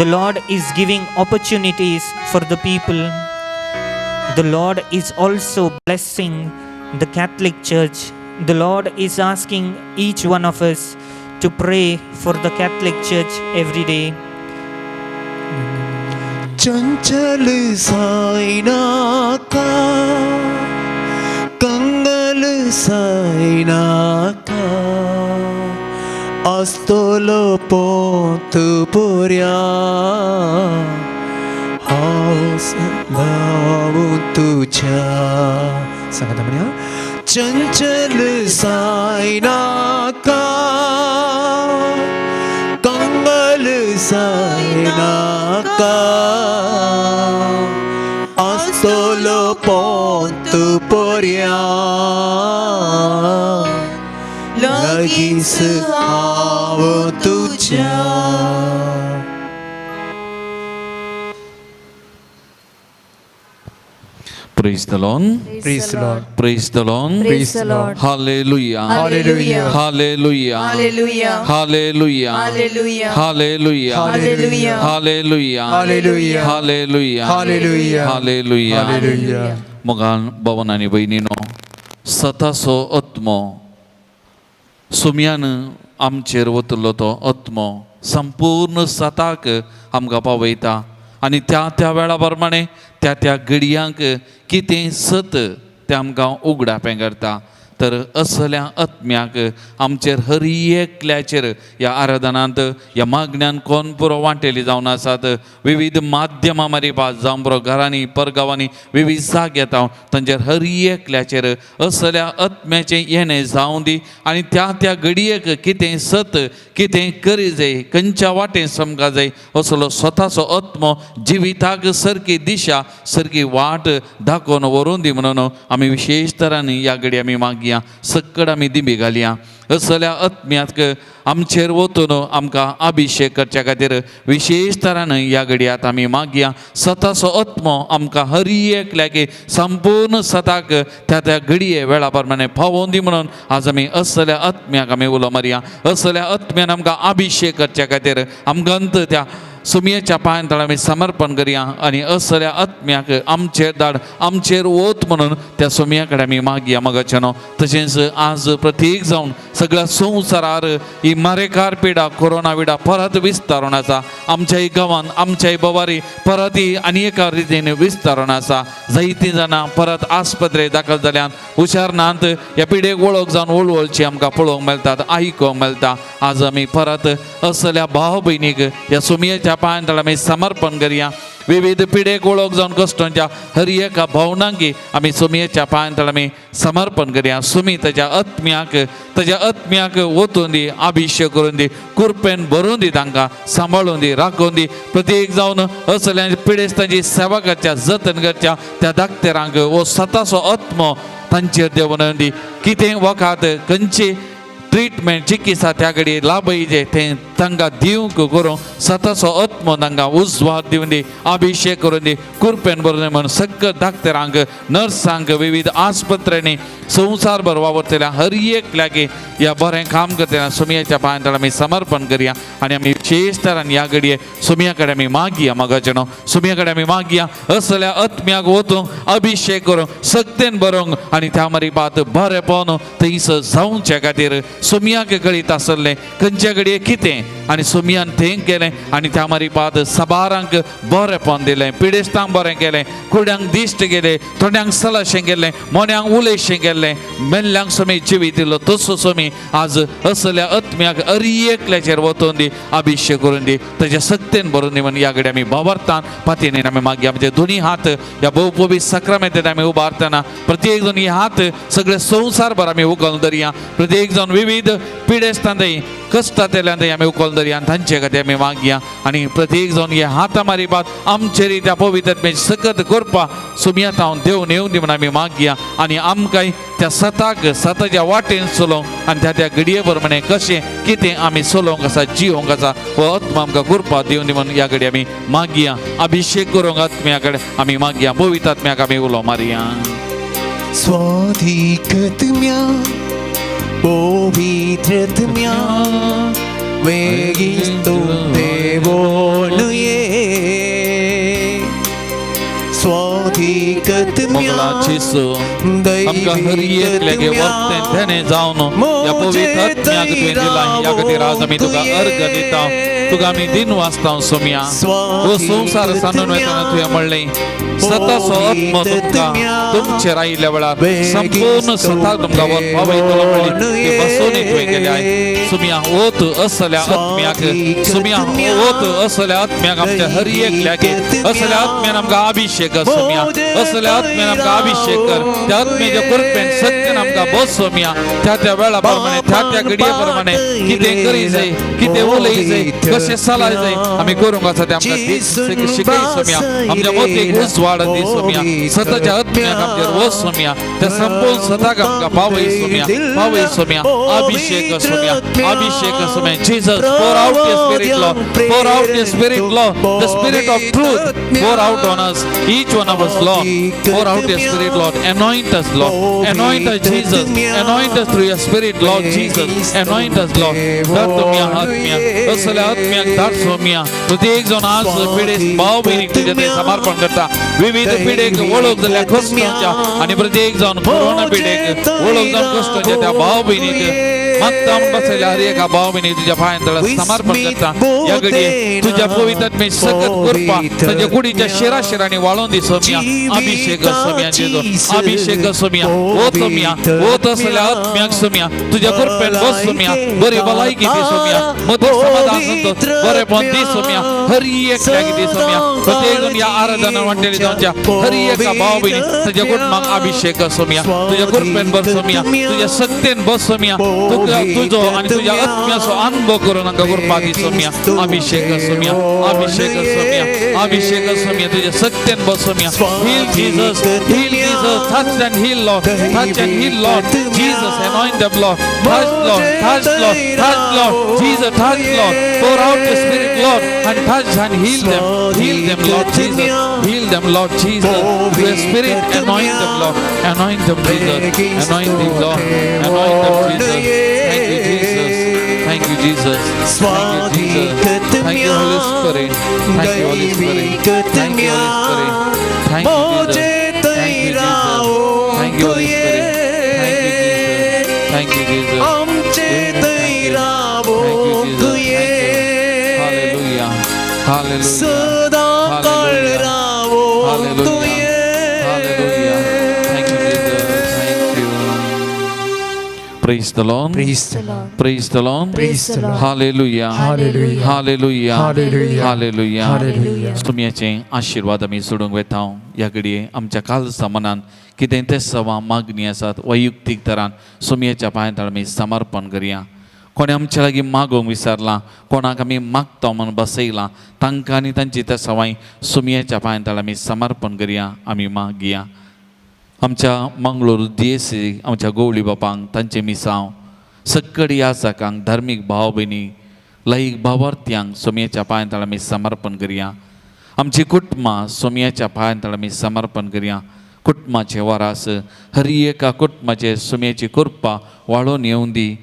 The Lord is giving opportunities for the people. The Lord is also blessing the Catholic Church. The Lord is asking each one of us to pray for the Catholic Church every day. चंचल साइना का Kangal Saina का अस्तोलो पोंतु पुर्या house लावु तुझा सांगा म्हणे चंचल साइना का Kangal Saina का अस्तोलो पोंतु तू पोरया लगीच हांव तुझ्या. Praise the Lord. Praise the Lord. Praise the Lord. Praise the Lord. Hallelujah. Hallelujah. Hallelujah. Hallelujah. Hallelujah. Hallelujah. Hallelujah. Hallelujah. Hallelujah. Hallelujah. Hallelujah. Hallelujah. Hallelujah. Hallelujah. मग भावन आणि बहिणीनो, सतासो आत्मो सुमयान आमचेर वतलो तो आत्मो संपूर्ण सताक आमकां पावयता आनी त्या वेळा प्रमाणे त्या घडयांक कितें सत तें आमकां उगडापें करता. तर असल्या आत्म्याक आमचेर हर एकल्याचेर ह्या आराधनांत ह्या मागण्यांत कोण पुरो वांटेली जावन आसात. विविध माध्यमां मारिपास जावं पुरो घरांनी परगांवांनी विविध जाग येता, तांचेर हर एकल्याचेर असल्या आत्म्याचें येणें जावं दी आनी त्या घडयेक कितें सत कितें करी जाय, खंयच्या वाटेन समका जाय असलो स्वताचो आत्मो जिविताक सारकी दिशा सारकी वाट दाखोवन व्हरून दी म्हणून आमी विशेश तरान ह्या घडी आमी मागया, सक्कड आमी दिमी घालया. असल्या आत्म्याक आमचेर वतून आमकां अभिशेक करच्या खातीर विशेष तरान ह्या घडयात आमी मागया. सताचो आत्मो आमकां हर एकल्याक संपूर्ण सताक त्या घडये वेळा प्रमाणे पावोवन दी म्हणून आज आमी असल्या आत्म्याक आमी उलो मारया. असल्या आत्म्यान आमकां अभिशेक करच्या खातीर आमकांत त्या सुमयेच्या पांयां तळ आमी समर्पण करया आनी असल्या आत्म्याक आमचेर धाड, आमचेर वत म्हणून त्या सुमया कडेन आमी मागया. मगाच्यानो तशेंच आज प्रत्येक जावन सगळ्या संवसारार ही मारेकार पिडा कोरोना विडा परत विस्तारून आसा. आमच्याय गांवांत आमच्याय बोवारी परत ही आनी एका रितीन विस्तारून आसा. जायतीं जाणां परत आस्पत्रेक दाखल जाल्यात. हुशार नात ह्या पिडेक वळख जावन वळवळची आमकां पळोवंक मेळटात, आयकोवंक मेळटा. आज आमी परत असल्या भाव भयणीक ह्या सुमयेच्या पांयां तळ आमी समर्पण करया. विविध पिडेक वळख जावन कश्टांच्या हर एका भावनांक आमी सुमयेच्या पांयां तळ आमी समर्पण करया. सुमी ताच्या आत्म्याक वतून दी, अभिशेक करून दी, कुरपेन भरून दी, तांकां सांबाळून दी, राखून दी. प्रत्येक जावन असल्या पिडेस्तांची सेवा करच्या, जतन करच्या त्या धाकटेरांक वो सताचो आत्मो तांचेर देंवोन दी. कितें वखात खंयची ट्रिटमेंट चिकित्सा त्या घडये लाभय तें तांकां दिवंक करूं सताचो आत्मो तांकां उजवाड दिवन दी, अभिशेक करून दी, कुरपेन भरून दी म्हणून सगळ्या धाकटेरांक, नर्सांक, विविध आस्पत्र्यांनी संवसारभर वावरतल्या हर एकल्याक ह्या बरें काम करतना सुमयेच्या पांयां तळ आमी समर्पण करया आनी आमी विशेश तरान ह्या घडये सुमया कडेन आमी मागया. मगाच्यानो सुमया कडेन आमी मागया. असल्या आत्म्याक वतूंक, अभिशेक करूंक, सक्तेन बरोवंक आनी त्या मारिपात बरें पावन थंयसर जावचे खातीर सुमयाक कळीत आसलें खंयच्या घडये कितें आनी सुमयान थंय केलें आनी त्या मारिपात साबारांक बरें पावन दिलें, पिडेस्तांक बरें केलें, कुड्यांक दिश्ट गेलें, थोड्यांक सलाशें गेलें, मोन्यांक उलयशें गेलें, मेल्ल्यांक सुमी जिवीत दिलो. तसो सुमी आज असल्या आत्म्याक हर एकल्याचेर वतून दी, अभिशेक करून दी, ताच्या सक्तेन भरून दी म्हणून ह्या घडये आमी बाबार्थान पातयेन आमी मागया. म्हणजे दोनी हात ह्या भोवपवी सक्रामेंतांत आमी उबारतना प्रत्येक जण हे हात सगळे संवसारभर आमी उखलून धरया. प्रत्येक जण विविध पिडेस्तांतय कश्टांतल्यानय आमी उखलून धरया आनी तांचे खातीर आमी मागया. आनी प्रत्येक जण हे हाता मारिपात आमचेर त्या पवित्रतेची सकत करपा सुमयात हांव देवन येवन दी म्हणून आमी मागया. आनी आमकांय त्या सताच्या वाटेन चलोवंक आनी त्या घडये प्रमाणे कशें कितें आमी चलोवंक आसा, जिवोवंक आसा हो आत्मा आमकां कृपा दिवन दी म्हणून ह्या घडये आमी मागया. अभिशेक करूंक आत्म्या कडेन आमी मागया. पवित्र आत्म्याक आमी उलो मारया. स्वाधिकत्म्या पवित्रत्म्या वेगीच तूं देवोन ये. स्वाधिकत्म्या आमकां हर एकल्याक वर्तें धेणे जावन ह्या पवित्र आत्म्याक तुवें दिला. ह्या खातीर आज आमी तुका अर्घ दिता, तुका आमी दिन वाचता. सुमया हो संवसार सांडून वयतना तुवें म्हणलें सताचो आत्मो तुमकां तुमचेर आयिल्ल्या वेळार संपूर्ण सता तुमकां पावयतलो म्हणलें बसोवणी तुवें केल्या. सुमया वत असल्या आत्म्याक, सुमया वत असल्या आत्म्याक आमच्या हर एकल्याक असल्या आत्म्यान आमकां अभिशेक कर. सुमया असल्या आत्म्यान आमकां अभिशेक कर. त्या आत्म्याच्या कृपेन सत्यान आमकां बस. सुमया त्या वेळा प्रमाणे त्या घडये प्रमाणे कितें करी जाय, कितें उलय जाय, कशें चलाय जाय आमी करूंक आसा तें आमकां शिकय सोम्या आमच्या मोतीक उंच वाडत दी सोम्या सताच्या आत्म्याक आमचेर वच सोम्या त्या संपूर्ण सताक आमकां पावय सोम्या अभिषेक Saumya Jesus pour out your spirit Lord pour out your spirit Lord the spirit of truth pour out on us each one of us Lord pour out your spirit Lord anoint us Lord anoint us Jesus anoint us through your spirit Lord Jesus anoint us Lord dar तुम्ही आत्म्या असल्या आत्म्याक धाड सोम्या प्रत्येक जण आज पिढेस भाव बहिणीक तुझ्या ते समर्पण करता विविध पिढेक वळख जाल्ल्या कश्टांच्या आणि प्रत्येक जण कोरोना पिढेक वळख जावन कश्टांच्या त्या भाव बहिणीक मतम बसलेल्या हर एका भाव बहिणी तुझ्या पायांतळ समर्पण करता या घडये तुझ्या पवित्र आत्मे सकत कृपा तुझ्या कुडीच्या शिराशिरांनी वाळून दी सोम्या अभिषेक सोम्या जेजो अभिषेक सोम्या ओ सोम्या ओ तसल्या आत्म्याक सोम्या तुझ्या कृपेन बस सोम्या बरी भलायकी दी सोम्या मधुर समाधान संतोष बरे पण दी सोम्या हर एकल्याक दी सोम्या प्रत्येक जण या आराधना मंडळी जाऊच्या हर एका भाव बहिणी तुझ्या कुटुंबाक अभिषेक सोम्या तुझ्या कृपेन बस सोम्या तुझ्या सत्तेन बस सोम्या तुझो आणि तुझ्या आत्म्याचो अनुभव करून आमकां करपाक दी सोम्या अभिषेक सोम्या तुझ्या सत्तेन बस Saumya heal Jesus touch and heal Lord Jesus anoint them Lord touch Lord Jesus touch Lord pour out your spirit Lord and touch and heal them Lord Jesus heal them Lord Jesus your spirit anoint them Lord anoint them Jesus anoint them Lord anoint them Jesus Thank you, Jesus. Thank you, Jesus. Thank you, Holy Spirit. Thank you, Holy Spirit. Thank you, Holy Spirit. Thank you, Jesus. Thank you, Jesus. Thank you, Holy Spirit. Thank you, Jesus. Thank you, Jesus. Hallelujah. Hallelujah. Hallelujah. Hallelujah. Thank you, Jesus. Thank you. Praise the Lord. Praise the Lord. Praise the Lord. Praise the Lord. Hallelujah. Hallelujah. Hallelujah. Hallelujah. Hallelujah. Hallelujah. तुमचे आशीर्वाद आमी सोडूंक वेता ह्या घडये आमच्या कालसा मनान कितें ते सवा मागणी आसात वैयक्तीक तरान सुमयेच्या पांयां आमी समर्पण करया कोणी आमच्या लागीं मागोवंक विसरला कोणाक आमी मागता म्हणून बसयला तांकां आनी तांची त्या सवाय सुमयेच्या पांयां आमी समर्पण करया आमी मागया आमच्या मंगळूर DSC आमच्या गवळी बापांक तांचे मिसांव सकड याचकांक धार्मीक भाव भयणी लैंगिक भावार्थ्यांक सुमयेच्या पांयां आमी समर्पण करया आमची कुटुंबां सुमयेच्या पांयां आमी समर्पण करया कुटुंबाचे वरास हर एका कुटुंबाचे सुमयेची कृपा वाडोवन येवं दी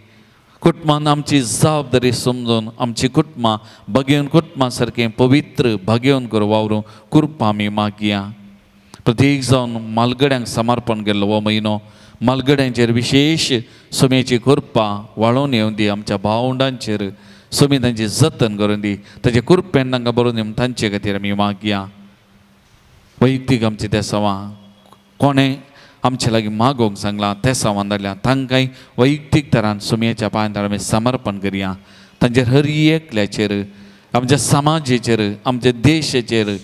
कुटुंबान आमची जबाबदारी समजून आमची कुटुंबां भगेवन कुटुंबा सारकें पवित्र भगेवन करून वावरूं कृपा आमी मागया प्रत्येक जावन मालगड्यांक समर्पण केल्लो हो म्हयनो मालगड्यांचेर विशेष सुमयेची कृपा वाळोवन येवं दी आमच्या भावंडांचेर सुमी तांची जतन करून दी ताचे कृपेन तांकां बरोवन येवन तांचे खातीर आमी मागया वैयक्तीक आमचे ते सवां कोणें आमचे लागीं मागोवंक सांगलां ते सवां धाडल्या तांकांय वैयक्तीक तरान सुमयेच्या पांयां आमी समर्पण करया तांचेर हर एकल्याचेर आमच्या समाजाचेर आमच्या देशाचेर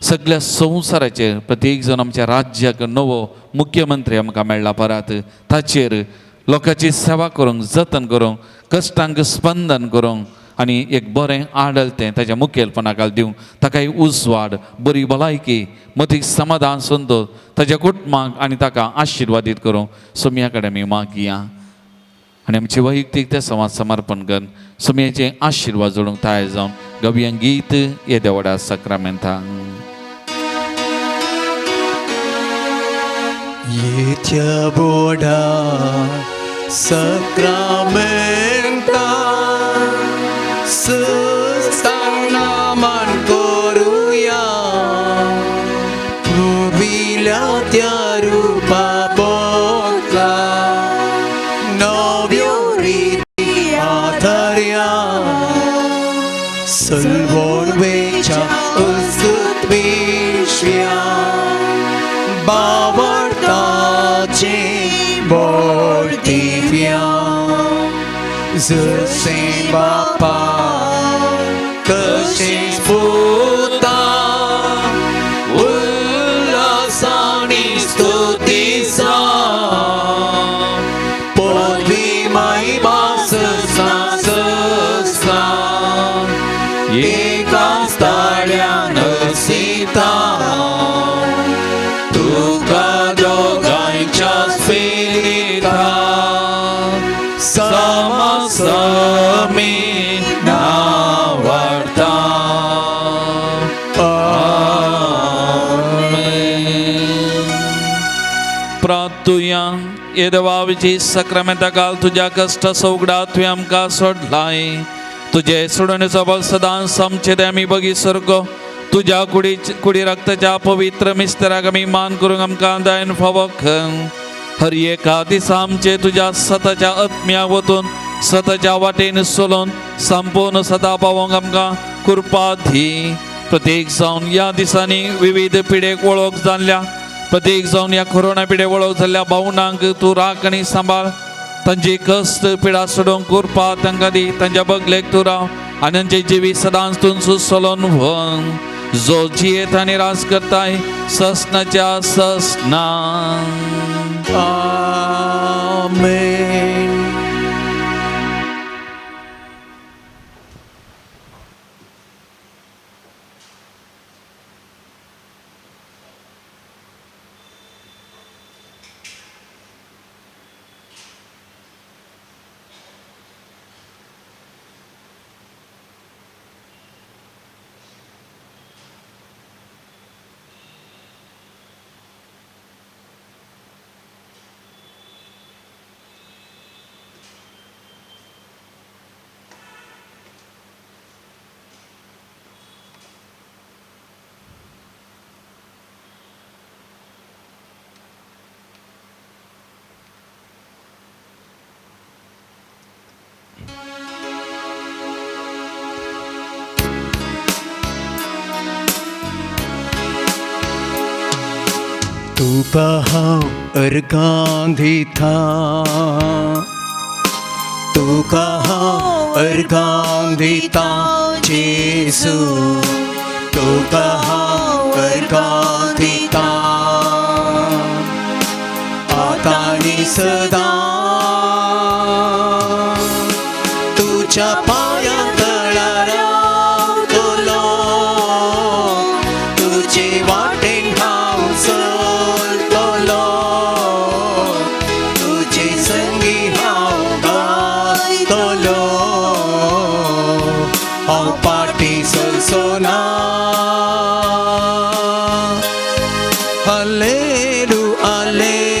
सगळ्या संवसाराचेर प्रत्येक जण आमच्या राज्याक नवो मुख्यमंत्री आमकां मेळ्ळा परत ताचेर लोकांची सेवा करूंक जतन करूंक कश्टांक स्पंदन करूंक आनी एक बरें आडलतें ताच्या मुखेलपणाखाल दिवंक ताकाय उजवाड बरी भलायकी मतीक समाधान संतोश ताच्या कुटुंबाक आनी ताका आशिर्वादीत करूंक सुमया कडेन आमी मागया आनी आमची वैयक्तीक ते संवाद समर्पण करून सुमयेचे आशिर्वाद जोडूंक तयार जावन गव्यांक गीत हे Deola सक्रामेंतां Yetia boda sakramenta sestanaman koruya Pubila rupa botla novioriti atarya Salvor vecha usut vishya Bavartace bortivia Zse bapa Kashe sputa Ullasani stutisa Podvi mai basasna समसमी नावार्ता प्रार्थुया ये देवाची सक्रामेंता काल तुझ्या कष्ट सौगडात तुवें आमकां सोडलाय तुझे सोडणेचो बळ सदांच आमचे ते आमी बगी सर्ग तुझ्या कुडी रक्ताच्या पवित्र मिस्त्राक आमी मान करूंक आमकां दायन फावो कर हर एका दिसा आमचे तुझ्या सताच्या आत्म्या वतून सताच्या वाटेन चलोवन संपूर्ण सता पावोंक आमकां कृपा दी प्रत्येक जावन या दिसांनी विविध पिडेक वळख जाल्ल्या प्रत्येक जावन या कोरोना पिडे वळख जाल्ल्या भावनांक तूं राख आनी सांबाळ तांची कश्ट पिडा सोडूंक कृपा तांकां दी तांच्या बगलेक तूं राव आनी तांचे जिवी सदांच तुमचो चलोन व्हर जो जियेत आनी रास करताय ससनाच्या ससना आमेन. तू कहाँ अर्घांधी था तू कहाँ अर्घांधी था यीशु तू कहाँ अर्घांधी था आता नि सदा तुझ्या पाया तळारा तोलो तुझे वाटेन हांव चलतलो तुझे संगी हांव गायतलो हांव पाटी सलसोना हल्लेलुया